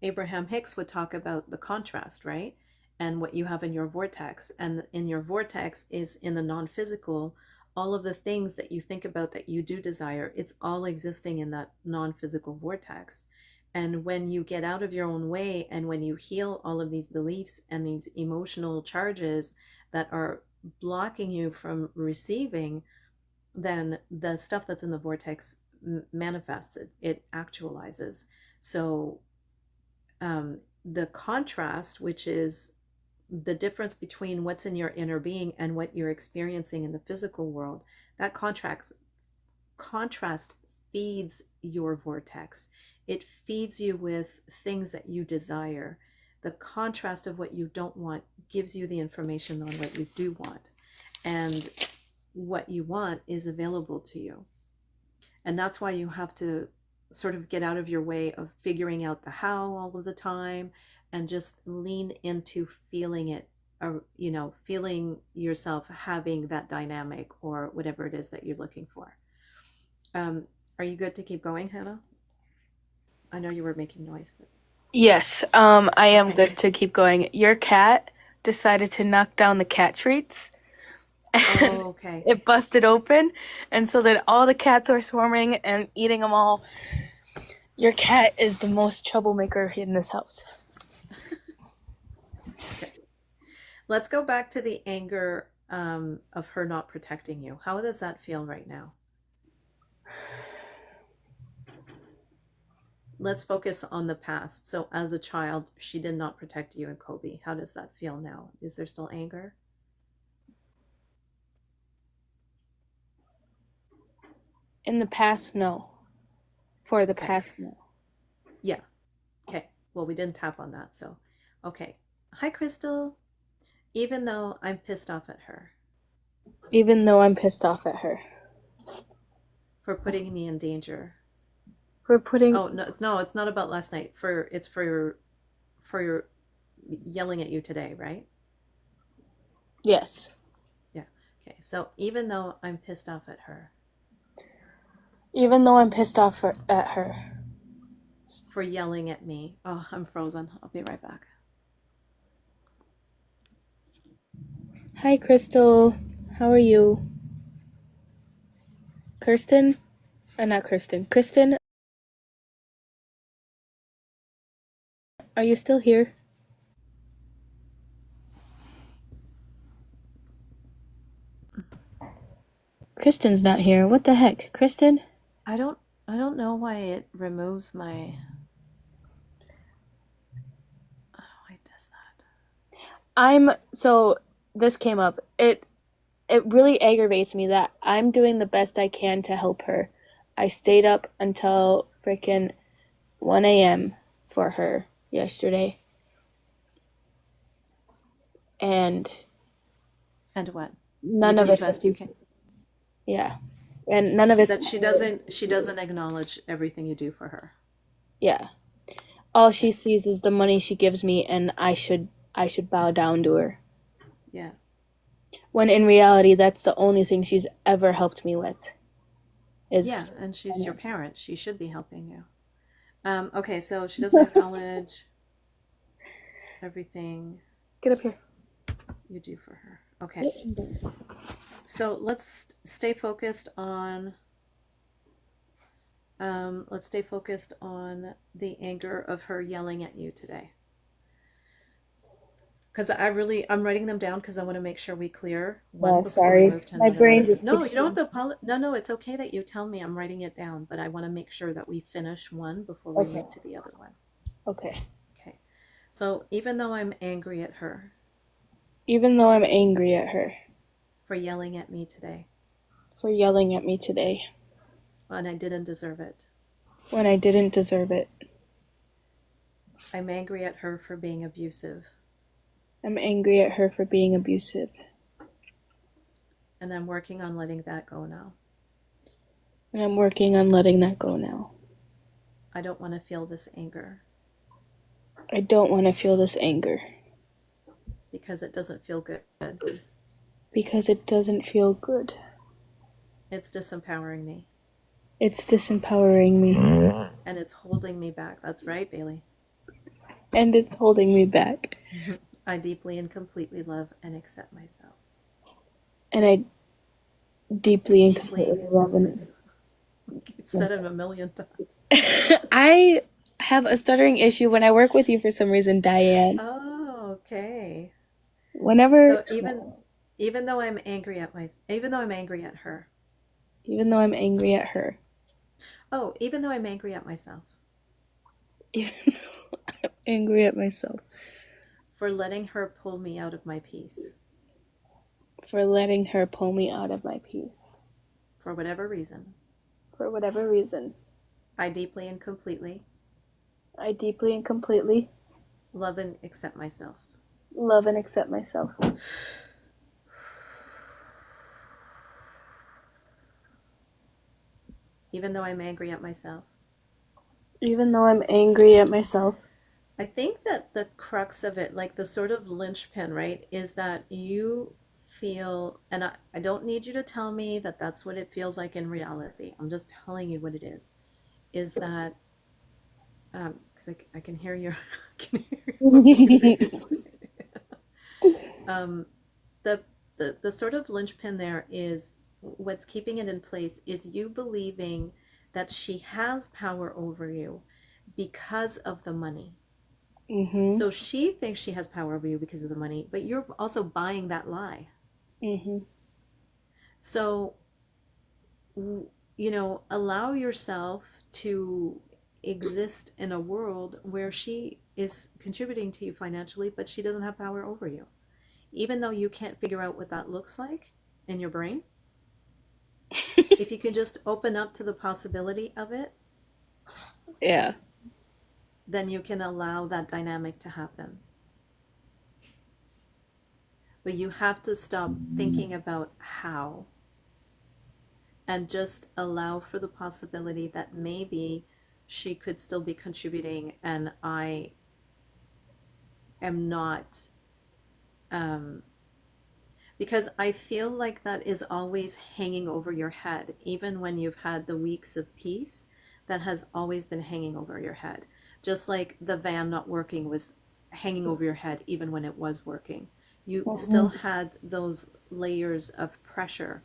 Abraham Hicks would talk about the contrast, right? And what you have in your vortex. And in your vortex is in the non physical, all of the things that you think about that you do desire, it's all existing in that non physical vortex. And when you get out of your own way and when you heal all of these beliefs and these emotional charges that are blocking you from receiving, then the stuff that's in the vortex manifests, it actualizes. So the contrast, which is the difference between what's in your inner being and what you're experiencing in the physical world, that contrast feeds your vortex. It feeds you with things that you desire. The contrast of what you don't want gives you the information on what you do want. And what you want is available to you. And that's why you have to sort of get out of your way of figuring out the how all of the time and just lean into feeling it, or feeling yourself having that dynamic or whatever it is that you're looking for. Are you good to keep going, Hannah? I know you were making noise, but
Yes, I am
okay.
good to keep going. Your cat decided to knock down the cat treats and
Oh, okay.
it busted open, and so then all the cats are swarming and eating them all. Your cat is the most troublemaker in this house.
Okay. Let's go back to the anger of her not protecting you. How does that feel right now? Let's focus on the past. So, as a child, she did not protect you and Kobe. How does that feel now? Is there still anger?
In the past, no. For the
Okay.
past, no.
Yeah. Okay. Well, we didn't tap on that. So, okay. Hi, Crystal. Even though I'm pissed off at her
Even though I'm pissed off at her.
for putting me in danger.
For putting.
Oh, no, it's not about last night. For your yelling at you today, right?
Yes.
Yeah. Okay. So, even though I'm pissed off at her
Even though I'm pissed off at her.
for yelling at me. Oh, I'm frozen. I'll be right back.
Hi, Crystal. How are you? Not Kirsten. Kristen, are you still here? Kristen's not here. What the heck? Kristen?
I don't know why it removes my. Oh, why does that?
So this came up. It really aggravates me that I'm doing the best I can to help her. I stayed up until freaking 1 a.m. for her yesterday. And
And what?
none
You
of
do the
it.
best you can.
Yeah. And none of it's
That she doesn't acknowledge everything you do for her.
yeah. All she sees is the money she gives me and I should bow down to her.
Yeah.
When in reality that's the only thing she's ever helped me with.
Yeah,
Is
and she's your parent. She should be helping you. Okay, so she doesn't acknowledge everything
Get up here.
you do for her. Okay. So let's stay focused on the anger of her yelling at you today. Because I'm writing them down because I want to make sure we clear one
Yeah,
before we
sorry.
move to
My
another
brain
one.
just
No,
keeps
you don't have
going.
to apologize. No, it's okay that you tell me. I'm writing it down, but I want to make sure that we finish one before we
Okay.
move to the other one.
Okay.
Okay. So even though I'm angry at her
Even though I'm angry at her
for yelling at me today,
for yelling at me today
and I didn't deserve it,
when I didn't deserve it,
I'm angry at her for being abusive,
I'm angry at her for being abusive,
and I'm working on letting that go now.
and I'm working on letting that go now.
I don't want to feel this anger
I don't want to feel this anger
because it doesn't feel good.
because it doesn't feel good.
It's disempowering me,
It's disempowering me,
and it's holding me back. That's right, Bailey.
and it's holding me back.
I deeply and completely love and accept myself.
And I deeply and
Deeply
completely
and
love
completely.
it.
You've said it a million times.
I have a stuttering issue when I work with you for some reason, Diane.
Oh, okay.
Whenever,
So even though I'm angry at her,
even though I'm angry at her,
oh, even though I'm angry at myself
even though I'm angry at myself
for letting her pull me out of my peace
for letting her pull me out of my peace,
for whatever reason,
for whatever reason,
I deeply and completely
I deeply and completely
love and accept myself.
love and accept myself.
Even though I'm angry at myself.
Even though I'm angry at myself.
I think that the crux of it, like the sort of linchpin, right, is that you feel, and I don't need you to tell me that that's what it feels like in reality. I'm just telling you what it is that, because I can hear your, I can hear your the, the sort of linchpin there is what's keeping it in place is you believing that she has power over you because of the money.
Mm-hmm.
So she thinks she has power over you because of the money, but you're also buying that lie.
Mm-hmm.
So, allow yourself to exist in a world where she is contributing to you financially, but she doesn't have power over you. Even though you can't figure out what that looks like in your brain, if you can just open up to the possibility of it,
Yeah.
then you can allow that dynamic to happen. But you have to stop thinking about how and just allow for the possibility that maybe she could still be contributing and I am not, because I feel like that is always hanging over your head, even when you've had the weeks of peace, that has always been hanging over your head. Just like the van not working was hanging over your head, even when it was working. You still had those layers of pressure.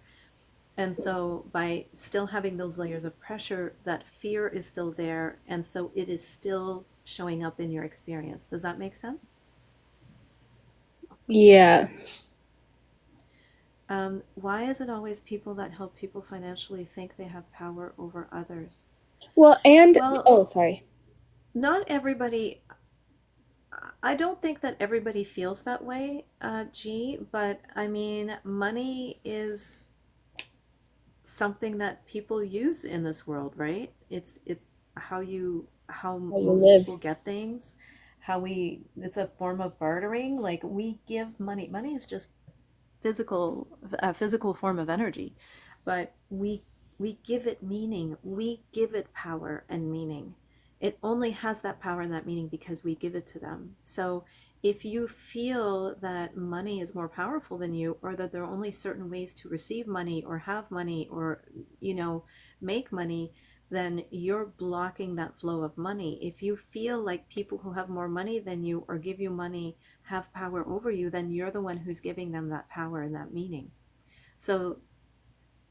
And so by still having those layers of pressure, that fear is still there. And so it is still showing up in your experience. Does that make sense?
Yeah.
Why is it always people that help people financially think they have power over others?
Well, and
Well,
oh, sorry.
not everybody, I don't think that everybody feels that way, G, but I mean, money is something that people use in this world, right? It's how
How you
most
live.
people get things, how we it's a form of bartering. Like we give money. Money is just physical a physical form of energy, but we give it meaning. We give it power and meaning. It only has that power and that meaning because we give it to them. So if you feel that money is more powerful than you, or that there are only certain ways to receive money or have money or, you know, make money, then you're blocking that flow of money. If you feel like people who have more money than you or give you money have power over you, then you're the one who's giving them that power and that meaning. So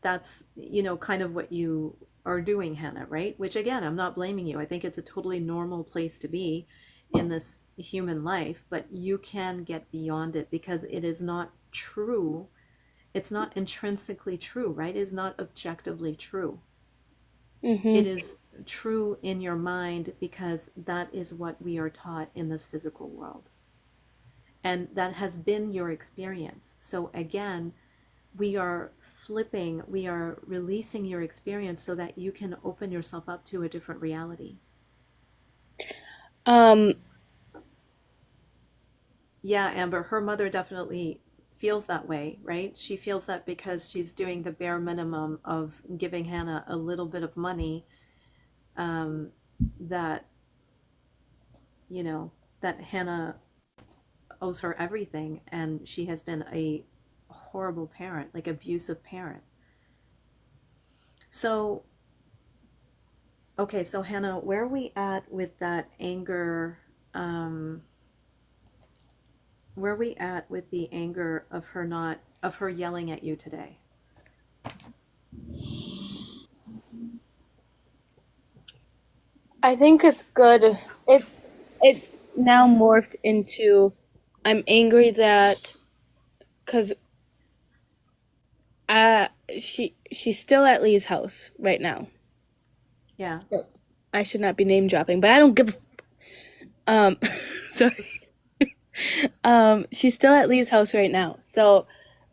that's, you know, kind of what you are doing, Hannah, right? Which again, I'm not blaming you. I think it's a totally normal place to be in this human life, but you can get beyond it because it is not true. It's not intrinsically true, right? It is not objectively true. It
Mm-hmm.
is true in your mind because that is what we are taught in this physical world. And that has been your experience. So again, we are flipping, we are releasing your experience so that you can open yourself up to a different reality.
Um,
Yeah, Amber, her mother definitely feels that way, right? She feels that because she's doing the bare minimum of giving Hannah a little bit of money, um, that, you know, that Hannah owes her everything, and she has been a horrible parent, like abusive parent. So okay, so Hannah, where are we at with that anger? Um, where are we at with the anger of her not, of her yelling at you today?
I think it's good. It's now morphed into I'm angry that because uh she's still at Lee's house right now.
Yeah.
I should not be name dropping, but I don't give sorry. She's still at Lee's house right now. So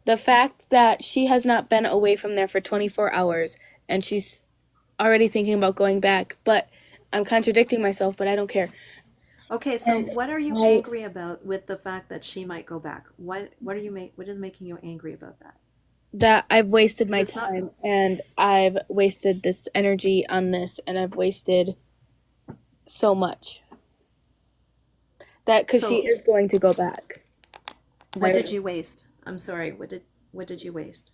the fact that she has not been away from there for 24 hours and she's already thinking about going back, but I'm contradicting myself, but I don't care.
Okay, so
And
what are you
I
angry about with the fact that she might go back? What are you what is making you angry about that?
that I've wasted
Because
my
it's not
time and I've wasted this energy on this and I've wasted so much. That because she
so
is going to go back.
what did
There,
you waste? I'm sorry, what did you waste?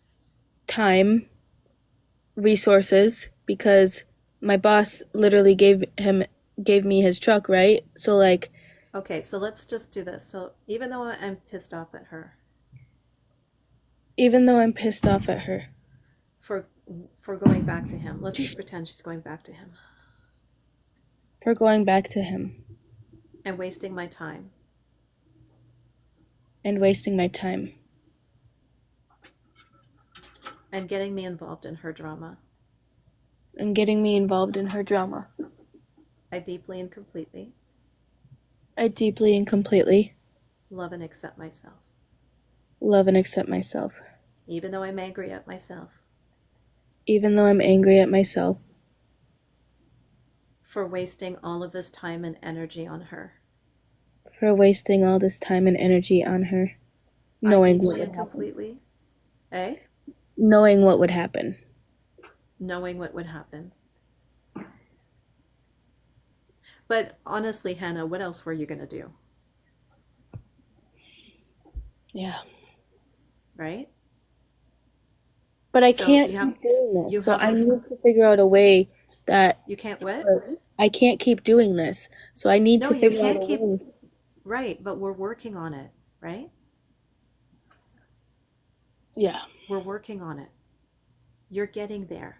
time, resources, because my boss literally gave me his truck, right? So like,
Okay, so let's just do this. So even though I'm pissed off at her
even though I'm pissed off at her
for for going back to him, let's just pretend she's going back to him
for going back to him
and wasting my time.
and wasting my time
And getting me involved in her drama.
and getting me involved in her drama.
I deeply and completely
I deeply and completely
love and accept myself,
love and accept myself,
even though I'm angry at myself
even though I'm angry at myself
for wasting all of this time and energy on her.
for wasting all this time and energy on her,
I
knowing what
deeply
would
and
happen.
completely, eh?
Knowing what would happen.
Knowing what would happen. But honestly, Hannah, what else were you going to do?
Yeah.
Right?
But I
So
can't keep doing
you
this. So
have
I
to,
need to figure out a way that
you can't what?
I can't keep doing this. So I need
No,
to
you
figure out
can't
a
keep,
way.
right, but we're working on it, right?
Yeah.
We're working on it. You're getting there.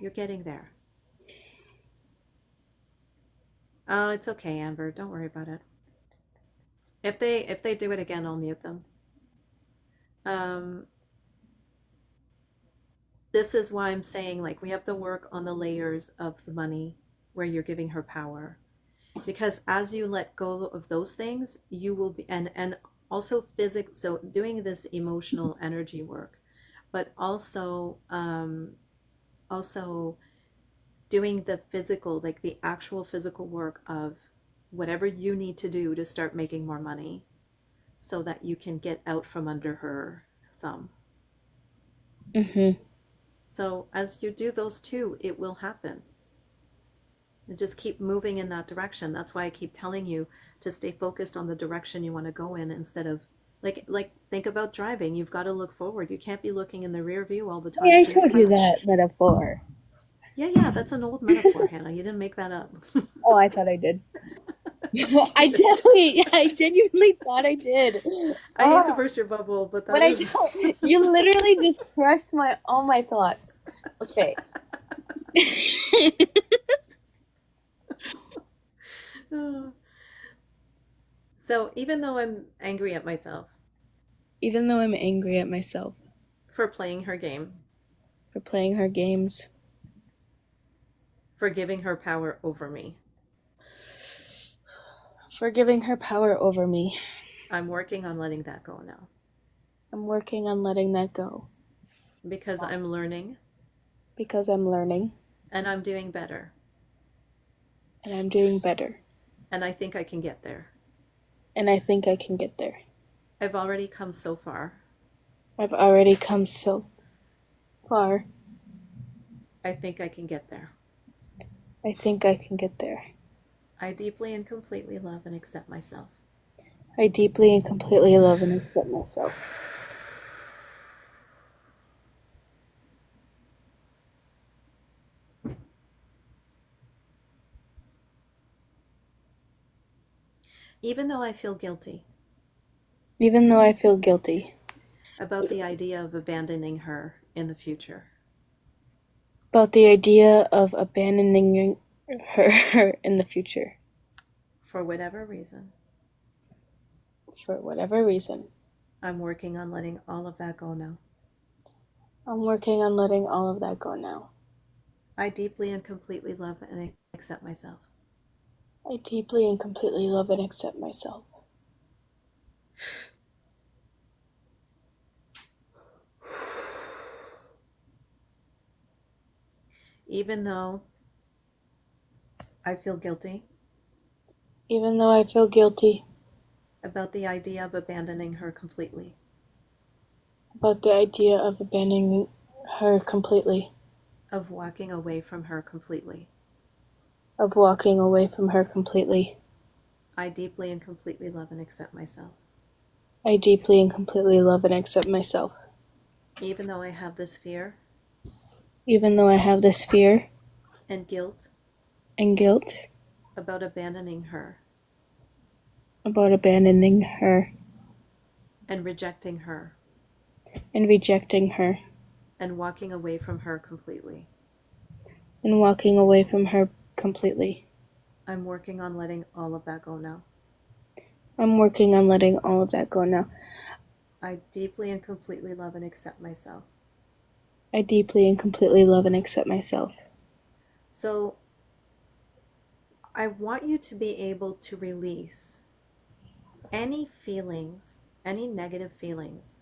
You're getting there. Oh, it's okay, Amber. Don't worry about it. If they do it again, I'll mute them. Um, this is why I'm saying like we have to work on the layers of the money where you're giving her power. Because as you let go of those things, you will be and also physic so doing this emotional energy work, but also doing the physical, like the actual physical work of whatever you need to do to start making more money so that you can get out from under her thumb.
Mm-hmm.
So as you do those two, it will happen. And just keep moving in that direction. That's why I keep telling you to stay focused on the direction you want to go in instead of like think about driving. You've got to look forward. You can't be looking in the rear view all the time.
Yeah,
You're
I
going to
told you
crash.
that metaphor.
Yeah, that's an old metaphor, Hannah. You didn't make that up.
Oh, I thought I did. I genuinely thought I did.
I hate to burst your bubble, but
But
that
I
is.
don't. You literally just crushed all my thoughts. Okay.
So even though I'm angry at myself
Even though I'm angry at myself
for playing her game,
for playing her games,
for giving her power over me,
for giving her power over me,
I'm working on letting that go now
I'm working on letting that go
because I'm learning
because I'm learning
and I'm doing better.
and I'm doing better.
And I think I can get there.
And I think I can get there.
I've already come so far.
I've already come so far.
I think I can get there.
I think I can get there.
I deeply and completely love and accept myself.
I deeply and completely love and accept myself.
Even though I feel guilty
Even though I feel guilty
about the idea of abandoning her in the future.
about the idea of abandoning her in the future.
For whatever reason,
For whatever reason,
I'm working on letting all of that go now.
I'm working on letting all of that go now.
I deeply and completely love and accept myself.
I deeply and completely love and accept myself.
Even though I feel guilty
Even though I feel guilty
about the idea of abandoning her completely.
about the idea of abandoning her completely,
Of walking away from her completely.
of walking away from her completely.
I deeply and completely love and accept myself.
I deeply and completely love and accept myself.
Even though I have this fear
Even though I have this fear
and guilt
and guilt
about abandoning her
about abandoning her
and rejecting her
and rejecting her
and walking away from her completely.
and walking away from her completely.
I'm working on letting all of that go now.
I'm working on letting all of that go now.
I deeply and completely love and accept myself.
I deeply and completely love and accept myself.
So I want you to be able to release any feelings, any negative feelings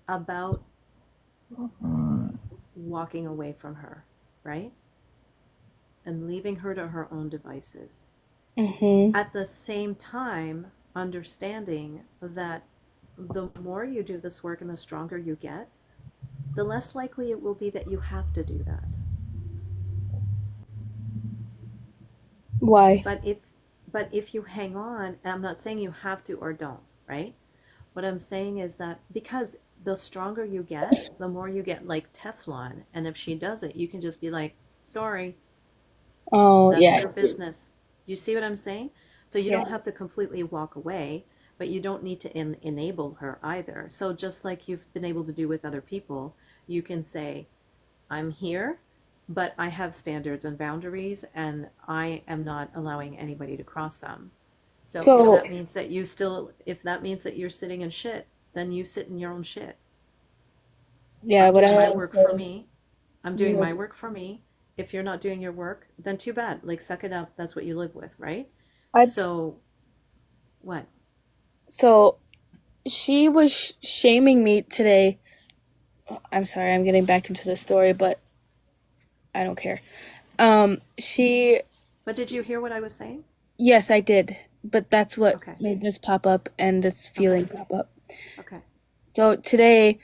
about walking away from her, right? And leaving her to her own devices.
Mm-hmm.
At the same time, understanding that the more you do this work and the stronger you get, the less likely it will be that you have to do that.
Why?
But if you hang on, and I'm not saying you have to or don't, right? What I'm saying is that because the stronger you get, the more you get like Teflon, and if she does it, you can just be like, sorry,
Oh,
that's
yeah.
your business. You see what I'm saying? So you
Yeah.
don't have to completely walk away, but you don't need to enable her either. So just like you've been able to do with other people, You can say, I'm here, but I have standards and boundaries, and I am not allowing anybody to cross them. So if
So
that means that you still, if that means that you're sitting in shit, then you sit in your own shit.
yeah,
I'm
but
doing
I
my work for
also
me. I'm doing
yeah.
my work for me. If you're not doing your work, then too bad. Like, suck it up. That's what you live with, right?
I
So, what?
so she was shaming me today. I'm sorry, I'm getting back into the story, but I don't care. She
But did you hear what I was saying?
Yes, I did, but that's what
Okay.
made this pop up and this
Okay.
feeling pop up.
Okay.
So today,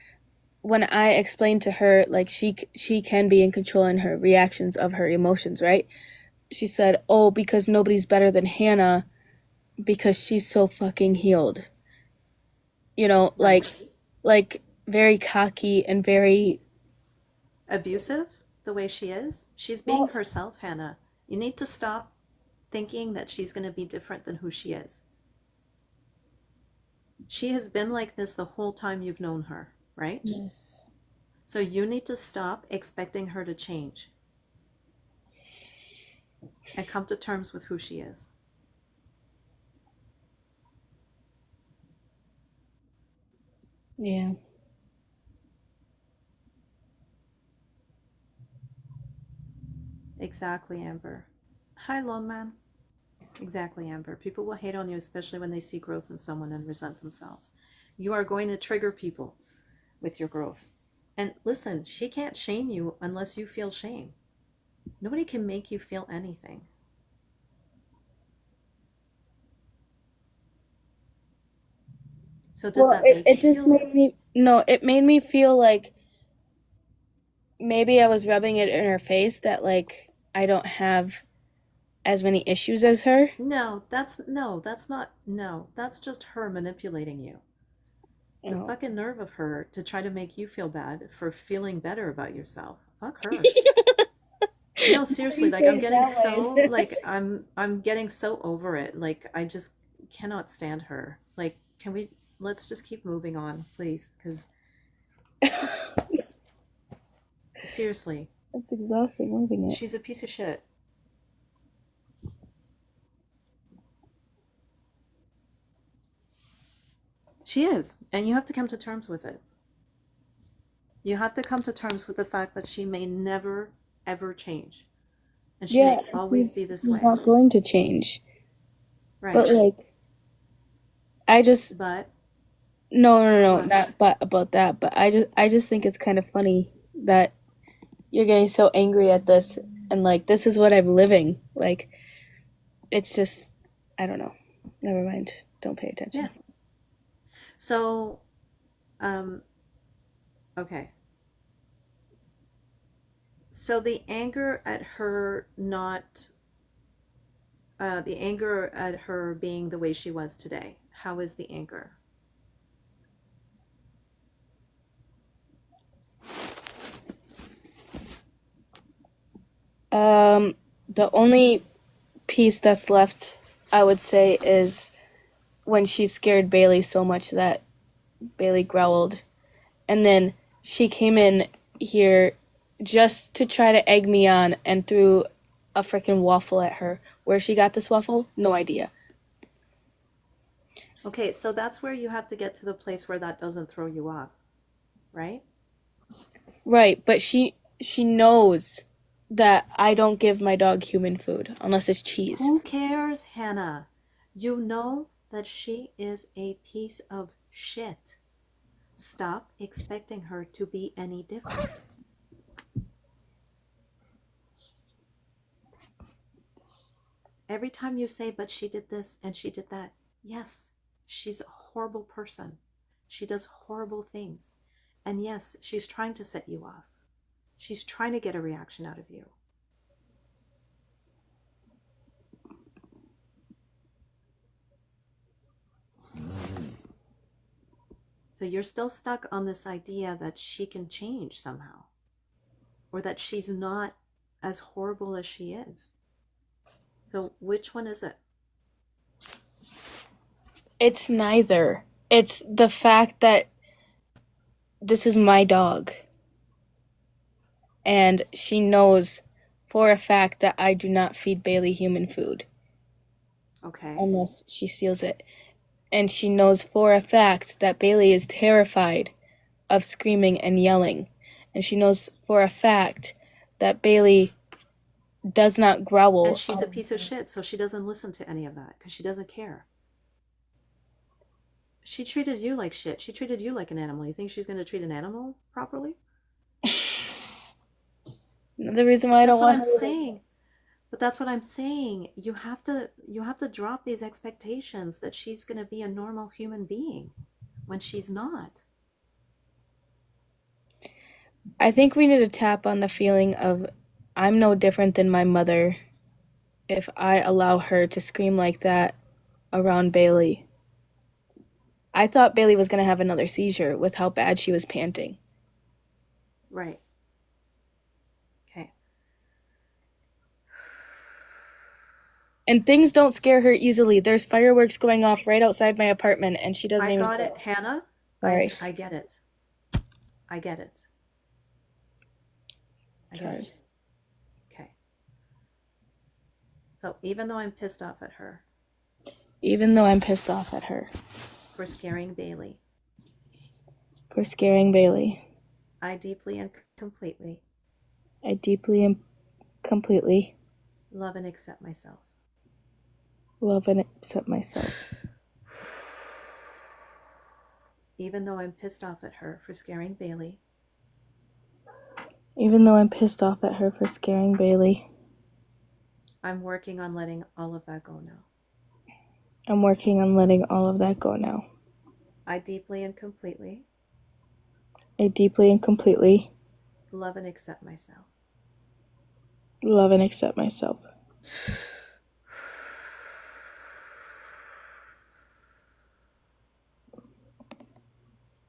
when I explained to her like she can be in control in her reactions of her emotions, right? She said, "Oh, because nobody's better than Hannah because she's so fucking healed." You know,
Right.
like very cocky and very
Abusive, the way she is. She's being herself, Hannah. You need to stop thinking that she's going to be different than who she is. She has been like this the whole time you've known her, right?
yes.
So you need to stop expecting her to change and come to terms with who she is.
Yeah.
Exactly, Amber. Hi, Lone Man. Exactly, Amber. People will hate on you, especially when they see growth in someone and resent themselves. You are going to trigger people with your growth. And listen, she can't shame you unless you feel shame. Nobody can make you feel anything. So did
Well,
that make
it
you
just
feel?
made me no, it made me feel like maybe I was rubbing it in her face that like I don't have as many issues as her.
No, that's not no. That's just her manipulating you. The
Oh.
fucking nerve of her to try to make you feel bad for feeling better about yourself. Fuck her. No, seriously,
You
like
say
I'm
it
getting
that
so
way.
like I'm getting so over it. Like I just cannot stand her. Like can we let's just keep moving on, please? Cuz seriously,
It's exhausting moving it.
she's a piece of shit. She is, and you have to come to terms with it. You have to come to terms with the fact that she may never ever change and she
Yeah,
may always
she's
be this
she's
way.
not going to change.
Right.
But like I just
But
no,
what?
not but about that, but I just think it's kind of funny that you're getting so angry at this and like this is what I'm living. Like it's just I don't know. Never mind. Don't pay
Yeah.
attention.
So, um okay. So the anger at her being the way she was today. How is the anger?
Um the only piece that's left I would say is when she scared Bailey so much that Bailey growled. And then she came in here just to try to egg me on and threw a freaking waffle at her. Where she got this waffle? No idea.
Okay, so that's where you have to get to the place where that doesn't throw you off, right?
Right, but she knows that I don't give my dog human food unless it's cheese.
Who cares, Hannah? You know that she is a piece of shit. Stop expecting her to be any different. Every time you say, but she did this and she did that, yes, she's a horrible person. She does horrible things. And yes, she's trying to set you off. She's trying to get a reaction out of you. So you're still stuck on this idea that she can change somehow, or that she's not as horrible as she is. So which one is it?
It's neither. It's the fact that this is my dog. and she knows for a fact that I do not feed Bailey human food
Okay.
unless she steals it. And she knows for a fact that Bailey is terrified of screaming and yelling. And she knows for a fact that Bailey does not growl.
And she's a piece of shit, so she doesn't listen to any of that because she doesn't care. She treated you like shit. She treated you like an animal. You think she's going to treat an animal properly?
The reason why I
That's
don't
what
want
I'm
her.
saying. But that's what I'm saying. You have to drop these expectations that she's going to be a normal human being when she's not.
I think we need to tap on the feeling of I'm no different than my mother if I allow her to scream like that around Bailey. I thought Bailey was going to have another seizure with how bad she was panting.
Right. Okay.
And things don't scare her easily. There's fireworks going off right outside my apartment, and she doesn't
I
even
got
care.
it, Hannah.
Sorry.
I get it. I get it. I get
Sorry.
it. Okay. So even though I'm pissed off at her
Even though I'm pissed off at her
for scaring Bailey,
for scaring Bailey,
I deeply and completely
I deeply and completely
love and accept myself.
love and accept myself.
Even though I'm pissed off at her for scaring Bailey,
Even though I'm pissed off at her for scaring Bailey,
I'm working on letting all of that go now.
I'm working on letting all of that go now.
I deeply and completely
I deeply and completely
love and accept myself.
love and accept myself.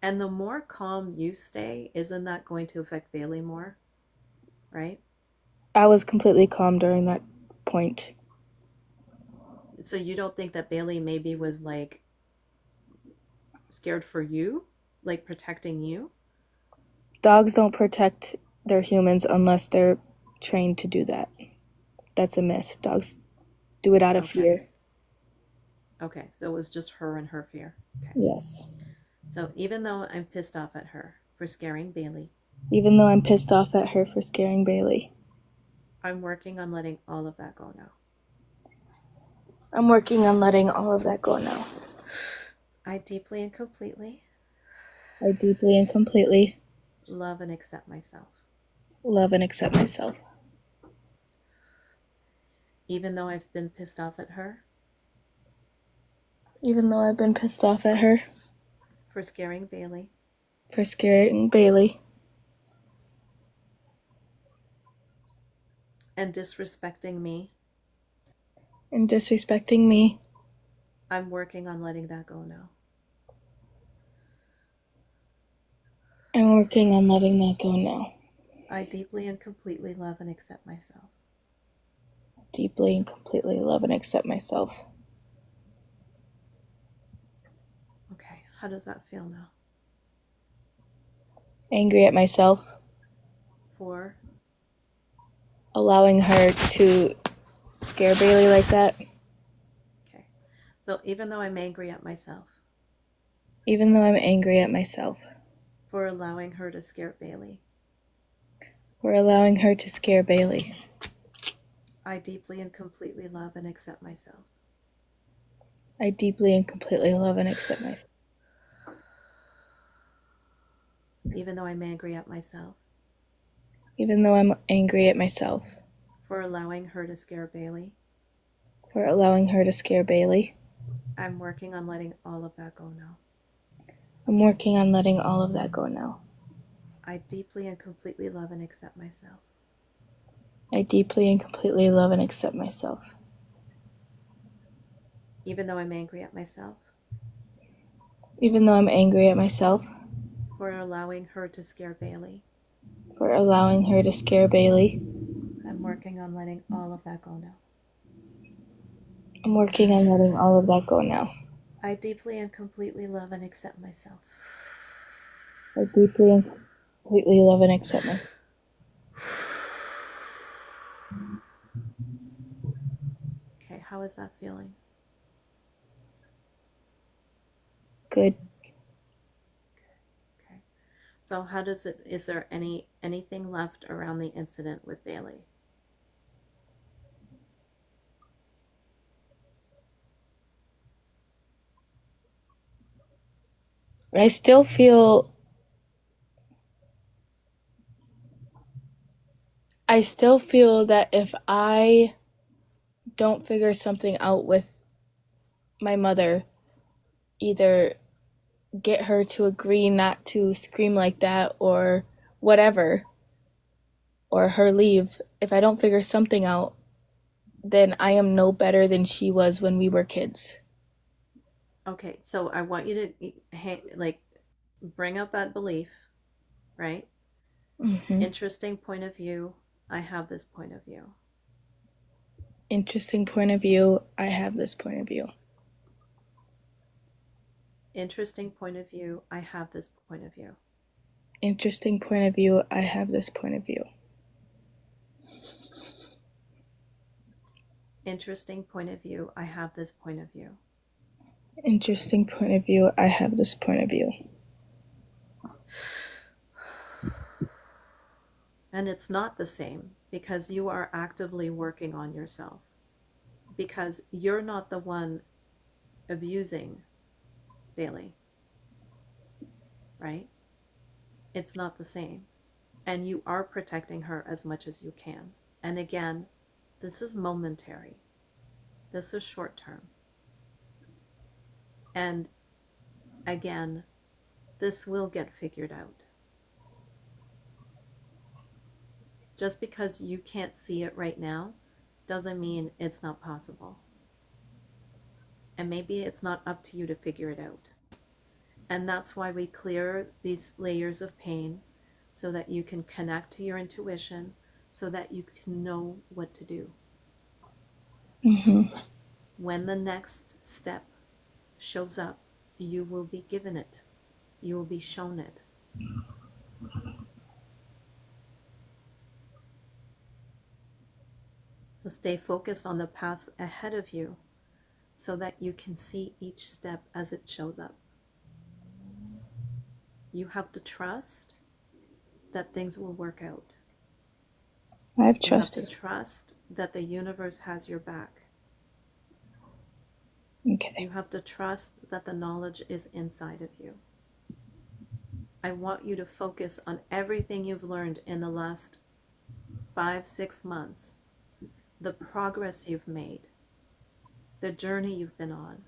And the more calm you stay, isn't that going to affect Bailey more? Right?
I was completely calm during that point.
So you don't think that Bailey maybe was like scared for you? Like protecting you?
Dogs don't protect their humans unless they're trained to do that. That's a myth. Dogs do it out of
Okay.
fear.
Okay, so it was just her and her fear. Okay.
Yes.
So even though I'm pissed off at her for scaring Bailey,
Even though I'm pissed off at her for scaring Bailey,
I'm working on letting all of that go now.
I'm working on letting all of that go now.
I deeply and completely
I deeply and completely
love and accept myself.
love and accept myself.
Even though I've been pissed off at her
Even though I've been pissed off at her
for scaring Bailey,
for scaring Bailey
and disrespecting me,
and disrespecting me,
I'm working on letting that go now.
I'm working on letting that go now.
I deeply and completely love and accept myself.
Deeply and completely love and accept myself.
Okay, how does that feel now?
Angry at myself,
For
allowing her to scare Bailey like that.
okay. So even though I'm angry at myself
Even though I'm angry at myself
for allowing her to scare Bailey,
for allowing her to scare Bailey,
I deeply and completely love and accept myself.
I deeply and completely love and accept myself.
Even though I'm angry at myself
Even though I'm angry at myself
for allowing her to scare Bailey,
for allowing her to scare Bailey,
I'm working on letting all of that go now.
I'm working on letting all of that go now.
I deeply and completely love and accept myself.
I deeply and completely love and accept myself.
Even though I'm angry at myself
Even though I'm angry at myself
for allowing her to scare Bailey,
for allowing her to scare Bailey,
I'm working on letting all of that go now.
I'm working on letting all of that go now.
I deeply and completely love and accept myself.
I deeply and completely love and accept myself.
How is that feeling?
Good.
Okay. So how does it, is there anything left around the incident with Bailey?
I still feel that if I don't figure something out with my mother, either get her to agree not to scream like that or whatever, or her leave, if I don't figure something out, then I am no better than she was when we were kids.
Okay, so I want you to like bring up that belief, right?
Mm-hmm.
Interesting point of view. I have this point of view.
Interesting point of view. I have this point of view.
Interesting point of view. I have this point of view.
Interesting point of view. I have this point of view.
Interesting point of view. I have this point of view.
Interesting point of view. I have this point of view.
And it's not the same because you are actively working on yourself. Because you're not the one abusing Bailey, right? It's not the same. And you are protecting her as much as you can. And again, this is momentary. This is short term. And again, this will get figured out. Just because you can't see it right now doesn't mean it's not possible. And maybe it's not up to you to figure it out. And that's why we clear these layers of pain so that you can connect to your intuition, so that you can know what to do.
Mm-hmm.
When the next step shows up, you will be given it. You will be shown it. So stay focused on the path ahead of you so that you can see each step as it shows up. You have to trust that things will work out.
I've
You have to
trusted.
trust that the universe has your back.
Okay.
You have to trust that the knowledge is inside of you. I want you to focus on everything you've learned in the last 5-6 months, the progress you've made, the journey you've been on,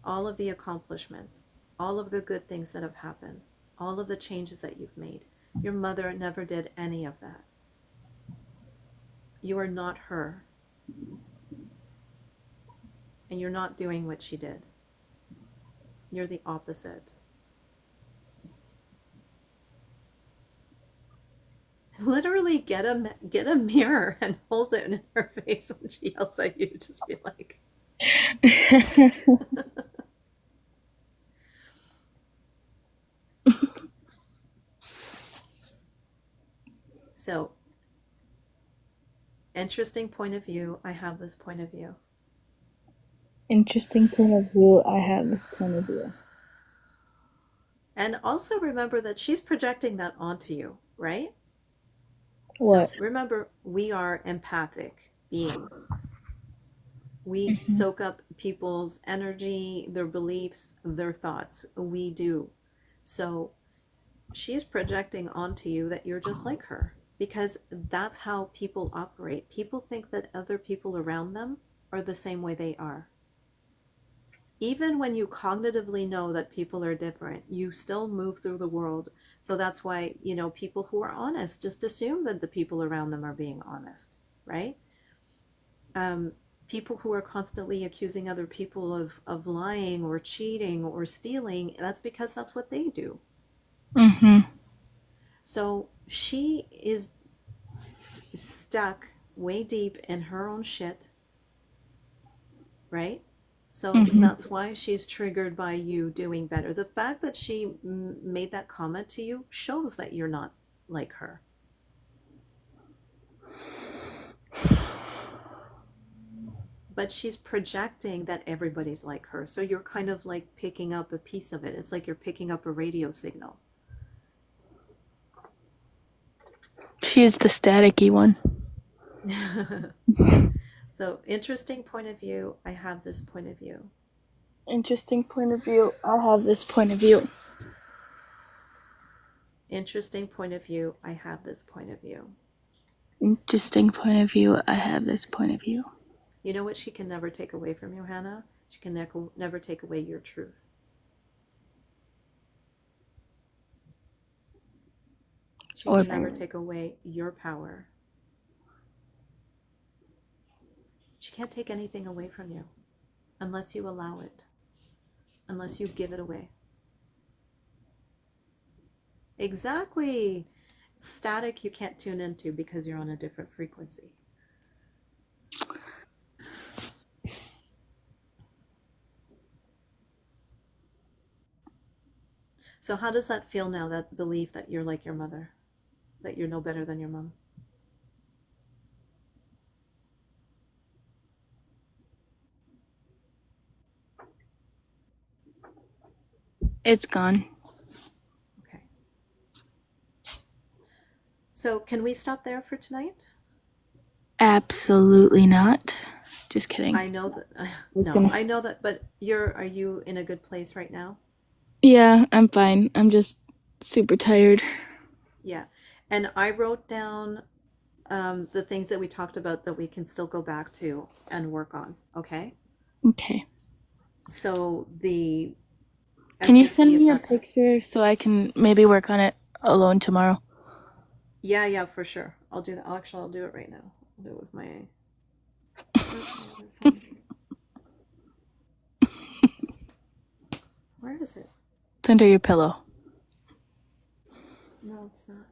all of the accomplishments, all of the good things that have happened, all of the changes that you've made. Your mother never did any of that. You are not her. And you're not doing what she did. You're the opposite. Literally get a mirror and hold it in her face when she yells at you. Just be like, so, interesting point of view. I have this point of view.
Interesting point of view. I have this point of view.
And also remember that she's projecting that onto you, right?
What?
So remember, we are empathic beings. We
Mm-hmm.
soak up people's energy, their beliefs, their thoughts. We do. So she's projecting onto you that you're just like her because that's how people operate. People think that other people around them are the same way they are. Even when you cognitively know that people are different, you still move through the world. So that's why, people who are honest just assume that the people around them are being honest, right? People who are constantly accusing other people of lying or cheating or stealing, that's because that's what they do.
Mm-hmm.
So she is stuck way deep in her own shit, right? So
Mm-hmm.
that's why she's triggered by you doing better. The fact that she made that comment to you shows that you're not like her. but she's projecting that everybody's like her. So you're kind of like picking up a piece of it. It's like you're picking up a radio signal.
She's the staticky one.
So interesting point of view. I have this point of view.
Interesting point of view. I have this point of view.
Interesting point of view. I have this point of view.
Interesting point of view. I have this point of view.
You know what she can never take away from you, Hannah? She can never take away your truth. She
Or
can never take away your power. She can't take anything away from you unless you allow it, unless you give it away. Exactly. Static you can't tune into because you're on a different frequency. So how does that feel now, that belief that you're like your mother, that you're no better than your mom?
It's gone.
Okay. So can we stop there for tonight?
Absolutely not. Just kidding.
I know that, I know that, but are you in a good place right now?
Yeah, I'm fine. I'm just super tired.
Yeah. And I wrote down the things that we talked about that we can still go back to and work on. Okay.
Okay.
So the
Can you
empathy,
send
if
me a
that's-
picture so I can maybe work on it alone tomorrow?
Yeah, for sure. I'll do that. I'll do it right now. I'll do it with my. Where's my other phone? Where is it?
It's under your pillow.
No, it's not.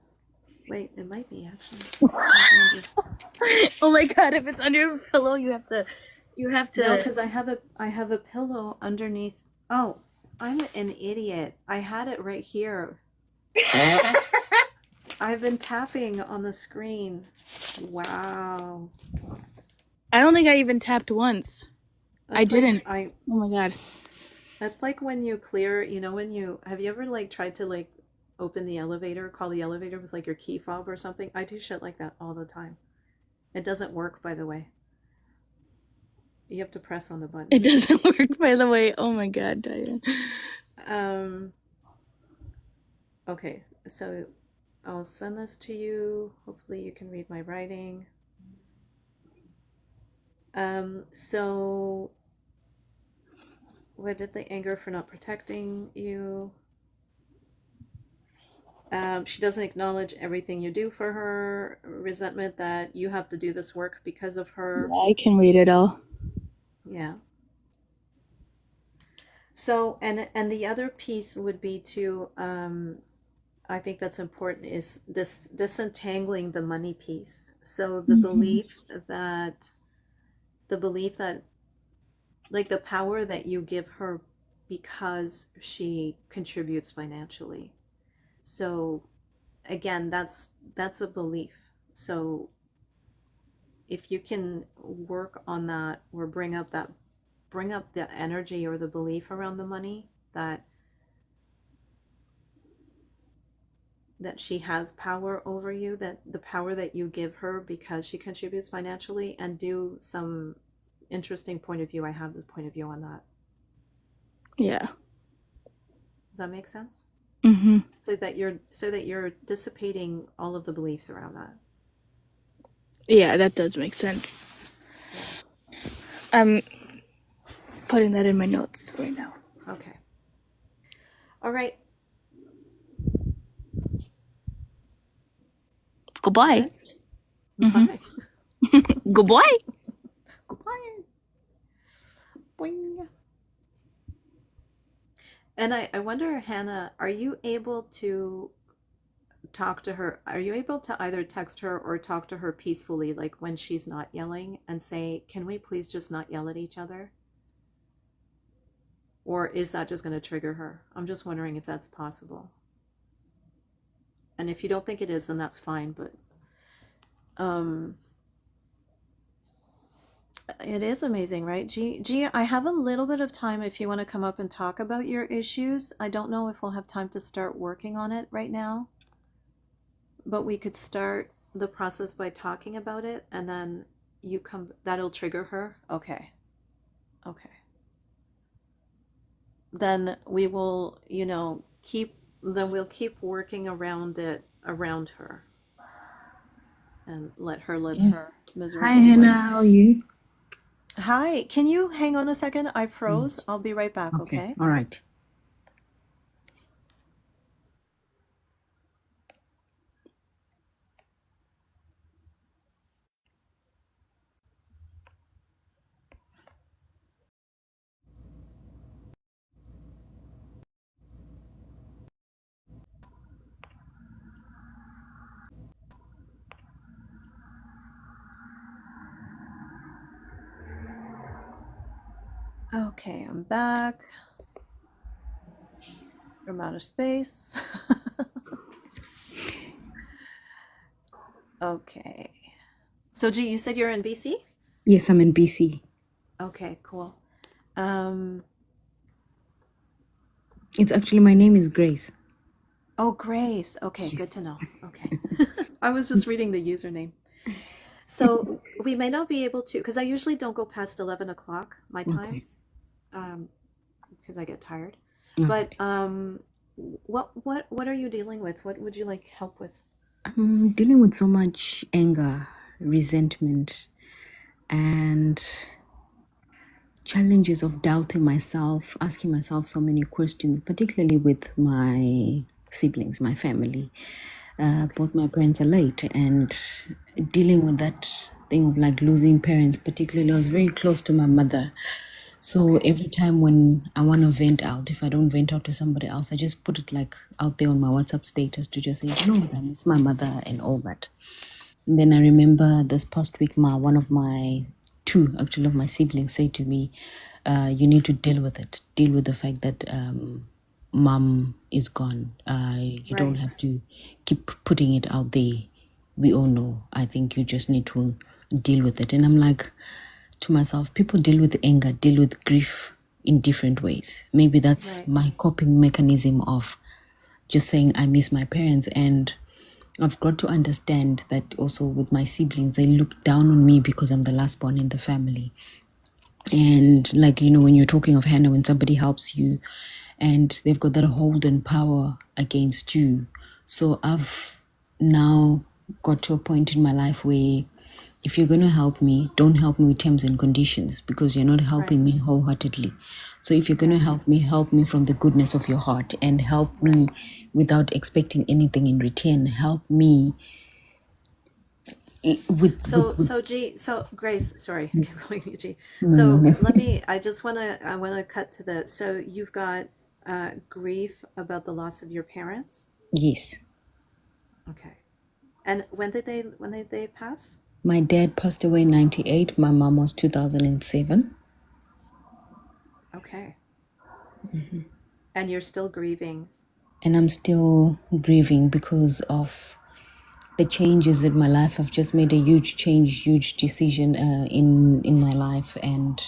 Wait, it might be actually.
Oh my god! If it's under your pillow, you have to.
No, because I have a pillow underneath. Oh, I'm an idiot. I had it right here. I've been tapping on the screen. Wow.
I don't think I even tapped once. I didn't.
Oh
my god.
That's like when you clear, have you ever like tried to like open the elevator, call the elevator with like your key fob or something? I do shit like that all the time. It doesn't work, by the way. You have to press on the button.
It doesn't work, by the way. Oh my god, Diane.
Okay, so I'll send this to you. Hopefully you can read my writing. So what did the anger for not protecting you? She doesn't acknowledge everything you do for her. Resentment that you have to do this work because of her.
Yeah, I can read it all.
Yeah. So, and the other piece would be to, I think that's important, is this disentangling the money piece. So the belief that, like the power that you give her because she contributes financially. So again, that's a belief. So if you can work on that or bring up the energy or the belief around the money that she has power over you, that the power that you give her because she contributes financially, and do some interesting point of view. I have the point of view on that.
Yeah.
Does that make sense?
Mm-hmm.
So that you're dissipating all of the beliefs around that.
Yeah, that does make sense. I'm putting that in my notes right now.
Okay. All right.
Goodbye.
Bye.
Goodbye.
Goodbye. Boing. And I wonder, Hannah, are you able to talk to her? Are you able to either text her or talk to her peacefully, like when she's not yelling, and say, can we please just not yell at each other? Or is that just going to trigger her? I'm just wondering if that's possible. And if you don't think it is, then that's fine. But It is amazing, right? G, I have a little bit of time if you want to come up and talk about your issues. I don't know if we'll have time to start working on it right now, but we could start the process by talking about it and then you come, that'll trigger her. Okay. Okay. Then we will, then we'll keep working around it, around her, and let her live
Yeah.
her
Hi,
miserable
Hannah.
life.
How are you?
Hi, can you hang on a second? I froze.
Yes.
I'll be right back,
Okay.
okay?
All right.
Okay, I'm back from outer space. Okay. So, G, you said you're in BC?
Yes, I'm in BC.
Okay, cool. Um,
It's actually my name is Grace.
oh, Grace. Okay, good to
Yes.
know. Okay. I was just reading the username. So we may not be able to, because I usually don't go past 11 o'clock my time,
Okay.
because I get tired.
All
But
right.
what are you dealing with? What would you like help with?
I'm dealing with so much anger, resentment, and challenges of doubting myself, asking myself so many questions, particularly with my siblings, my family.
Okay.
Both my parents are late, and dealing with that thing of like losing parents, particularly, I was very close to my mother. So
Okay.
every time when I want to vent out, if I don't vent out to somebody else, I just put it like out there on my WhatsApp status to just say, you know what, I miss my mother and all that. And then I remember this past week, one of my two actually of my siblings said to me, "You need to deal with it. Deal with the fact that mom is gone. You don't
Right.
have to keep putting it out there. We all know. I think you just need to deal with it." And I'm like to myself, people deal with anger, deal with grief in different ways. Maybe that's
Right.
my coping mechanism of just saying I miss my parents. And I've got to understand that also with my siblings, they look down on me because I'm the last born in the family. And like, when you're talking of Hannah, when somebody helps you and they've got that hold and power against you. So I've now got to a point in my life where if you're going to help me, don't help me with terms and conditions because you're not
Right.
helping me wholeheartedly. So if you're going to
Yes.
help me from the goodness of your heart and help me
Right.
without expecting anything in return. Help me with
So Grace, sorry, I keep
yes.
calling you G.
No, no,
So
no.
I wanna cut to the, so you've got grief about the loss of your parents?
Yes.
Okay. And when did they pass?
My dad passed away in 98. My mom was 2007.
Okay. And you're still grieving.
And I'm still grieving because of the changes in my life. I've just made a huge change, huge decision in my life, and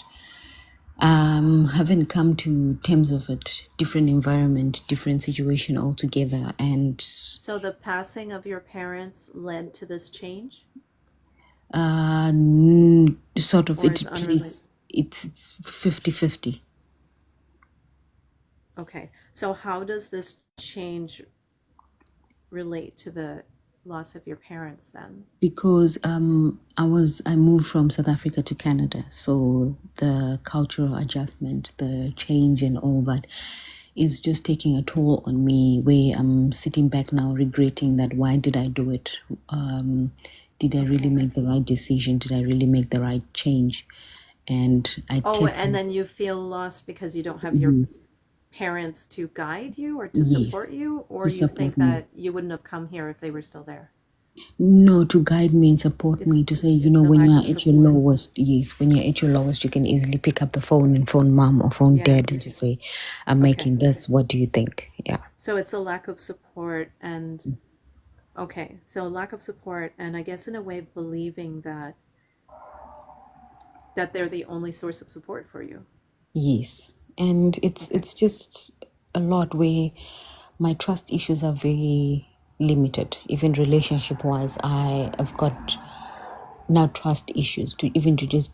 haven't come to terms of it. Different environment, different situation altogether, and
So the passing of your parents led to this change,
sort of
or
it
is unrelated?
plays. It's 50-50.
Okay. So how does this change relate to the loss of your parents then?
Because I moved from South Africa to Canada, so the cultural adjustment, the change and all that is just taking a toll on me, where I'm sitting back now regretting that why did I do it. Did I really
Okay.
make the right decision? Did I really make the right change? And I
Oh,
take
and then you feel lost because you don't have your
yes,
parents to guide you or to
yes,
support you, or
to
you
support
think
me.
that you wouldn't have come here if they were still there.
No, to guide me and support
It's
me, to say,
the
when
lack
you're
of
at your
support.
lowest, yes, when you're at your lowest, you can easily pick up the phone and phone mom or phone
Yeah.
dad and just say, I'm
Okay.
making this. What do you think? Yeah.
So it's a lack of support and okay, so lack of support and I guess in a way believing that that they're the only source of support for you.
Yes. And it's just a lot where my trust issues are very limited. Even relationship wise, I have got now trust issues to just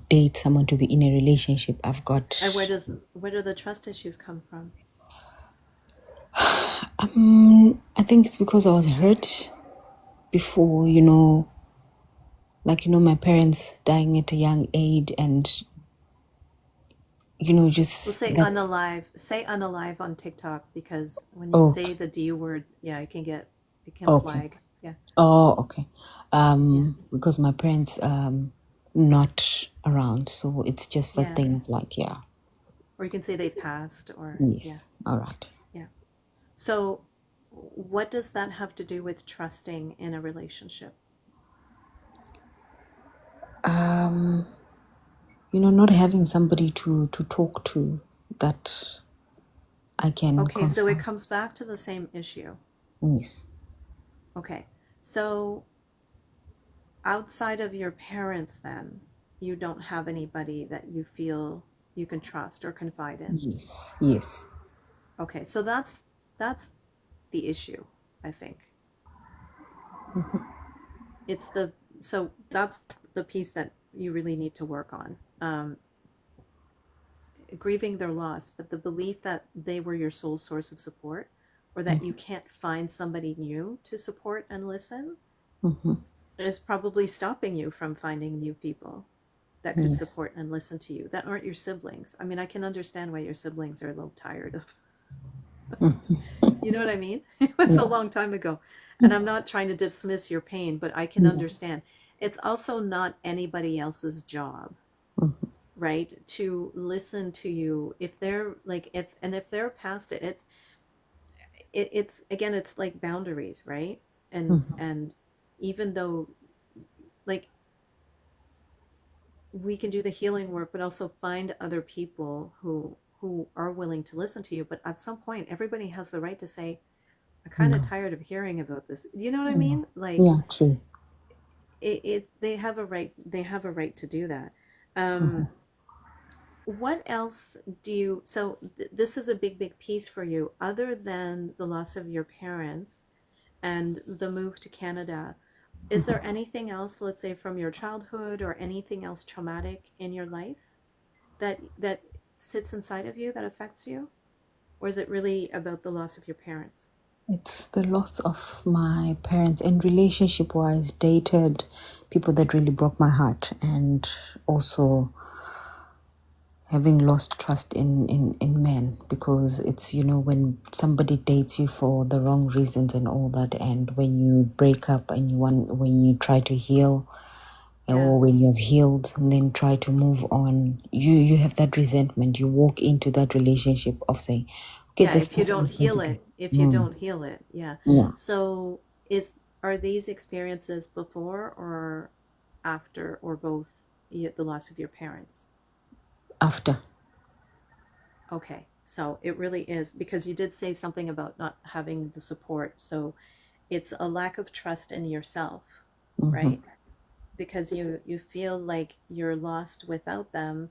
date someone, to be in a relationship. I've got
And where do the trust issues come from?
I think it's because I was hurt before, my parents dying at a young age, and
Well,
just
say
that.
unalive on TikTok, because when you
Oh,
say the D word, yeah, it can
okay.
flag. Yeah,
Oh, okay.
yeah,
Because my parents not around, so it's just a
yeah.
thing of yeah.
Or you can say they passed, or yeah,
Yes. All right.
yeah. So, what does that have to do with trusting in a relationship?
Not having somebody to talk to that I can
Okay, so it
confide.
comes back to the same issue.
Yes.
Okay, so outside of your parents, then you don't have anybody that you feel you can trust or confide in.
Yes. Yes.
Okay, so that's the issue, I think. It's the so that's the piece that you really need to work on. Grieving their loss, but the belief that they were your sole source of support, or that you can't find somebody new to support and listen,
Mm-hmm.
is probably stopping you from finding new people that could
Yes.
support and listen to you that aren't your siblings. I mean, I can understand why your siblings are a little tired of, you know what I mean? It was a
Yeah.
long time ago. And I'm not trying to dismiss your pain, but I can
Yeah.
understand. It's also not anybody else's job,
Mm-hmm.
right? To listen to you if they're like, if they're past it, it's again, it's like boundaries, right? And even though, like, we can do the healing work, but also find other people who are willing to listen to you. But at some point, everybody has the right to say, "I'm kind of
Yeah.
tired of hearing about this." Do you know what I
Yeah.
mean? Like,
Yeah. True.
they have a right. They have a right to do that.
Mm-hmm.
What else do you? So this is a big piece for you, other than the loss of your parents and the move to Canada. Is there anything else, let's say from your childhood, or anything else traumatic in your life that sits inside of you that affects you? Or is it really about the loss of your parents?
It's the loss of my parents, and relationship wise, dated people that really broke my heart, and also having lost trust in men, because it's when somebody dates you for the wrong reasons and all that, and when you break up and when you try to heal,
Yeah.
or when you have healed and then try to move on, you have that resentment. You walk into that relationship of saying, okay,
Yeah,
this
if you
person
don't
is going to
heal
be.
it, if you don't heal it, yeah.
Yeah.
So is are these experiences before or after, or both, the loss of your parents?
After.
Okay. So it really is, because you did say something about not having the support. So it's a lack of trust in yourself,
Mm-hmm.
right? Because you feel like you're lost without them,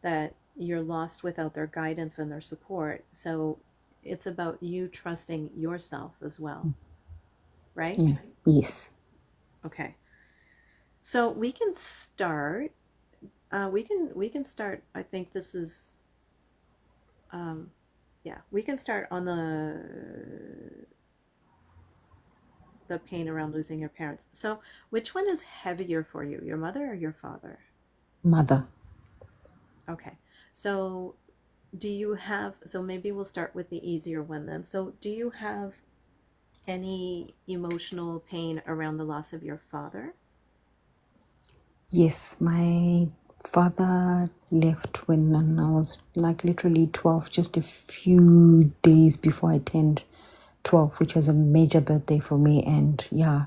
that you're lost without their guidance and their support. So it's about you trusting yourself as well, right?
Yeah. Yes.
Okay. So we can start. We can start. I think this is. Um, yeah, we can start on the pain around losing your parents. So which one is heavier for you, your mother or your father?
Mother.
Okay. So do you have? So maybe we'll start with the easier one then. So do you have any emotional pain around the loss of your father?
Yes, my father left when I was like literally 12, just a few days before I turned 12, which was a major birthday for me. And yeah,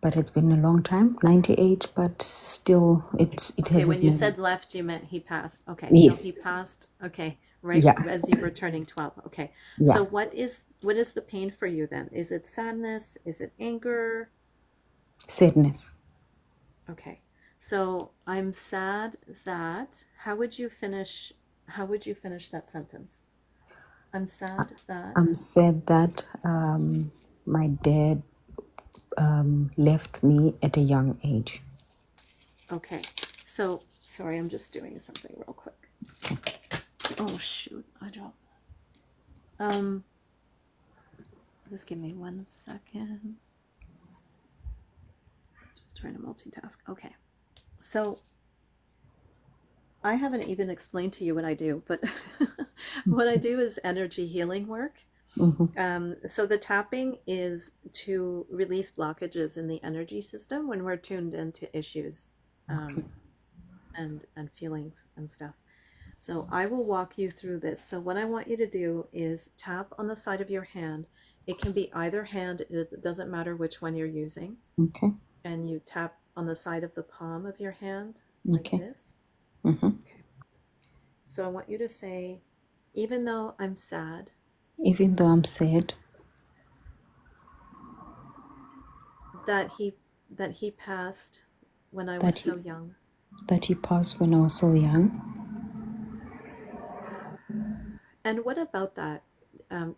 but it's been a long time, 98, but still it
Okay,
has
when
its
you
memory.
said left, you meant he passed. Okay, so he
Yes.
passed. Okay, right
Yeah.
as you were turning 12. Okay. So
Yeah.
what is the pain for you then? Is it sadness? Is it anger?
Sadness.
Okay. So I'm sad that, how would you finish that sentence? I'm sad that,
I'm sad that my dad left me at a young age.
okay. So, sorry, I'm just doing something real quick. Oh shoot, I dropped. Just give me 1 second. Just trying to multitask. Okay. So I haven't even explained to you what I do, but what I do is energy healing work. So the tapping is to release blockages in the energy system when we're tuned into issues and feelings and stuff. So I will walk you through this. So what I want you to do is tap on the side of your hand. It can be either hand, it doesn't matter which one you're using.
Okay.
And you tap on the side of the palm of your hand like
Okay.
this.
Mm-hmm.
Okay. So I want you to say, even though I'm sad,
Even though I'm sad
that he passed when I was
that
so young.
he passed when I was so young.
And what about that,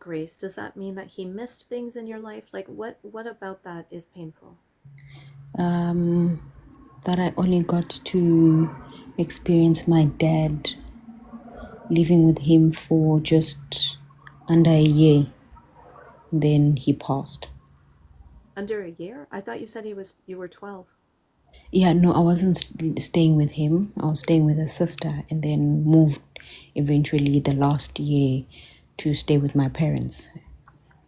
Grace? Does that mean that he missed things in your life? Like what about that is painful?
That I only got to experience my dad living with him for just under a year. Then he passed.
Under a year? I thought you said you were 12.
Yeah, no, I wasn't staying with him. I was staying with a sister and then moved eventually the last year to stay with my parents.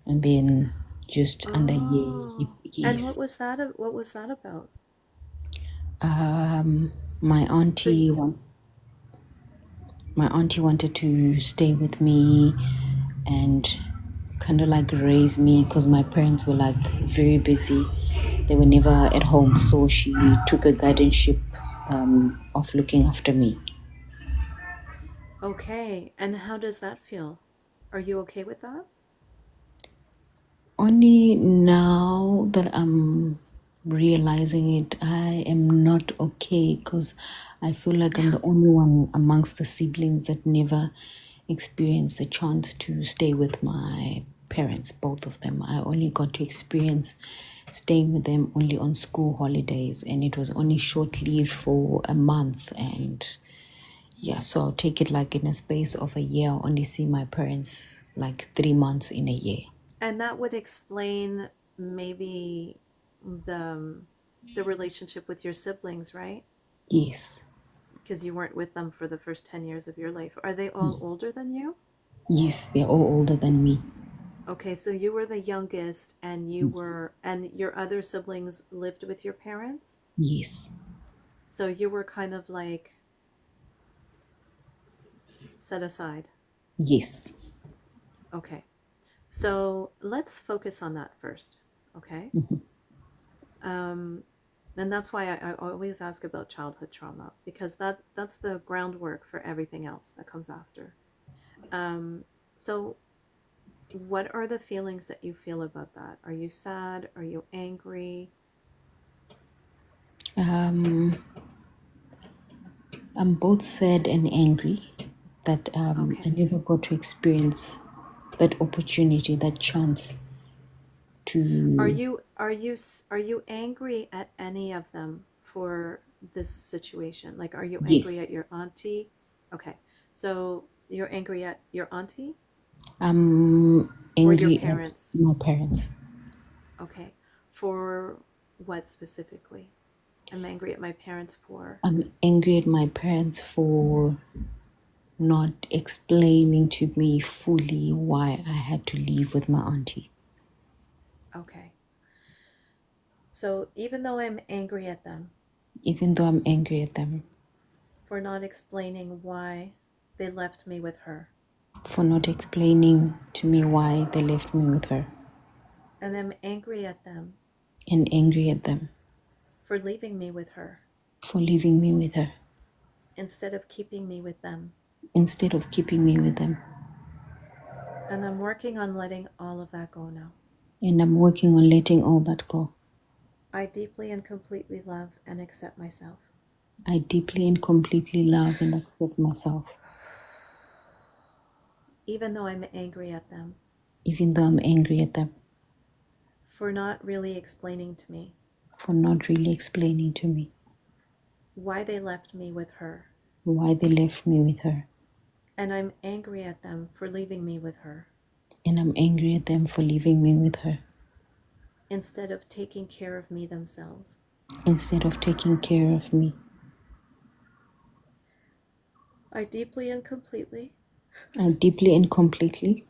And then just under a year,
Oh. And
yes.
what was that about?
My
So
auntie, my auntie wanted to stay with me and kind of like raise me because my parents were like very busy. They were never at home, so she took a guardianship of looking after me.
okay. And how does that feel? Are you okay with that?
Only now that I'm realizing it, I am not okay because I feel like I'm the only one amongst the siblings that never experienced a chance to stay with my parents, both of them. I only got to experience staying with them only on school holidays, and it was only short leave for a month. And yeah, so I'll take it like in a space of a year, I'll only see my parents like 3 months in a year.
And that would explain maybe the the relationship with your siblings, right?
Yes.
Because you weren't with them for the first 10 years of your life. Are they all older than you?
Yes, they're all older than me.
Okay, so you were the youngest and and your other siblings lived with your parents?
Yes.
So you were kind of like set aside.
Yes.
Okay. So let's focus on that first. Okay. Um, and that's why I always ask about childhood trauma because that's the groundwork for everything else that comes after. Um, so what are the feelings that you feel about that? Are you sad? Are you angry?
Um, I'm both sad and angry that I
Okay.
never got to experience that opportunity, that chance
Are
to.
you are you angry at any of them for this situation? Like, are you angry
Yes.
at your auntie? Okay, so you're angry at your auntie
I'm
or your
angry at
parents?
my parents.
Okay, for what specifically? I'm angry at my parents for.
I'm angry at my parents for not explaining to me fully why I had to leave with my auntie.
Okay, so even though I'm angry at them
Even though I'm angry at them
for not explaining why they left me with her,
for not explaining to me why they left me with her,
and I'm angry at them
and angry at them
for leaving me with her
for leaving me with her
instead of keeping me with them.
instead of keeping me with them.
And I'm working on letting all of that go now.
And I'm working on letting all that go.
I deeply and completely love and accept myself.
I deeply and completely love and accept myself,
even though I'm angry at them
even though I'm angry at them
for not really explaining to me
for not really explaining to me
why they left me with her.
why they left me with her.
And I'm angry at them for leaving me with her
And I'm angry at them for leaving me with her
instead of taking care of me themselves.
instead of taking care of me.
I deeply and completely
I deeply and completely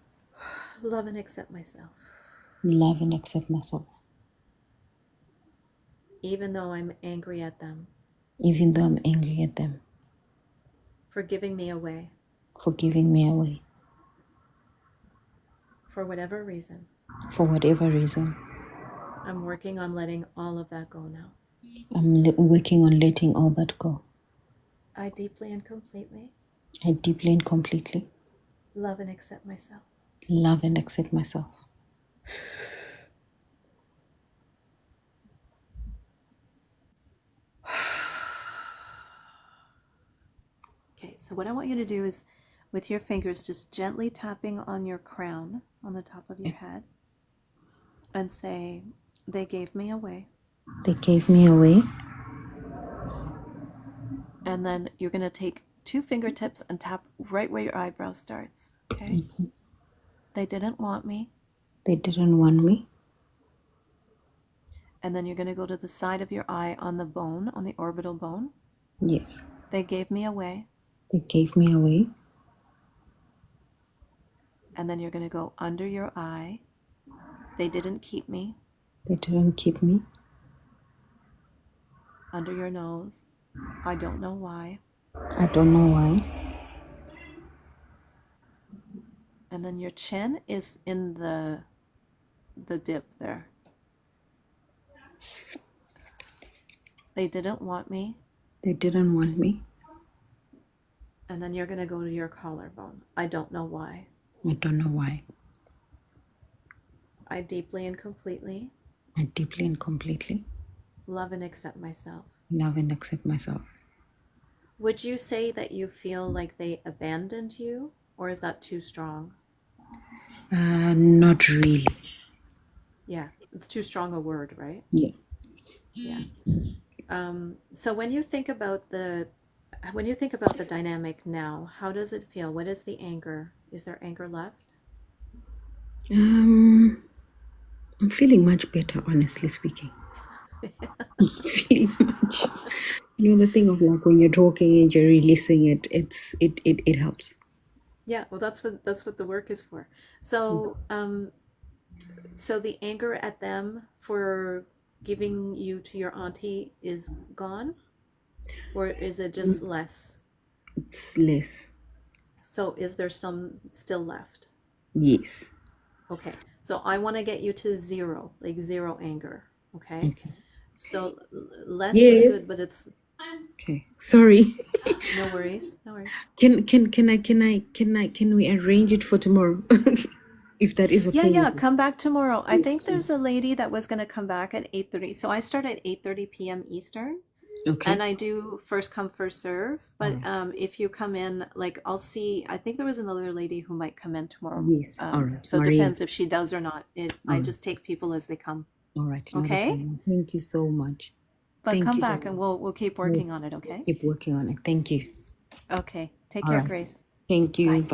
love and accept myself,
love and accept myself,
even though I'm angry at them
even though I'm angry at them
for giving me away
for giving me away
for whatever reason.
for whatever reason.
I'm working on letting all of that go now.
I'm working on letting all that go.
I deeply and completely
I deeply and completely
love and accept myself.
love and accept myself.
Okay, so what I want you to do is with your fingers just gently tapping on your crown on the top of your head and say, they gave me away.
They gave me away.
And then you're going to take 2 fingertips and tap right where your eyebrow starts. Okay? They didn't want me.
They didn't want me.
And then you're going to go to the side of your eye on the bone, on the orbital bone.
Yes.
They gave me away.
They gave me away.
And then you're going to go under your eye. They didn't keep me.
They didn't keep me.
Under your nose. I don't know why.
I don't know why.
And then your chin is in the dip there. They didn't want me.
They didn't want me.
And then you're going to go to your collarbone. I don't know why.
I don't know why.
I deeply and completely
I deeply and completely
love and accept myself.
love and accept myself.
Would you say that you feel like they abandoned you, or is that too strong?
Not really.
Yeah, it's too strong a word, right?
Yeah.
Yeah. So when you think about the dynamic now, how does it feel? What is the anger? Is there anger left?
I'm feeling much better, honestly speaking. I'm feeling much. You know, the thing of like when you're talking and you're releasing it, it helps.
Yeah, well, that's what the work is for. So, so the anger at them for giving you to your auntie is gone, or is it just less?
It's less.
So, is there some still left?
Yes.
Okay. So I want to get you to 0, like 0 anger. Okay.
Okay.
So less
Yeah.
is good, but it's
Okay. Sorry.
no worries. No worries.
Can we arrange it for tomorrow? If that is okay.
Yeah,
with you.
come back tomorrow. I
Yes,
think
please.
there's a lady that was going to come back at 8:30. So I start at 8:30 p.m. Eastern,
Okay.
and I do first come, first serve. But if you come in, like I'll see, I think there was another lady who might come in tomorrow.
Yes. All right.
So it
Maria.
depends if she does or not. I just take people as they come.
All right. not a
Okay?
problem. Thank you so much.
But
Thank
come
you,
back
darling.
and we'll keep working on it, okay?
Keep working on it. Thank you.
Okay. Take
All
care,
right.
Grace.
Thank you.
Bye.
Bye.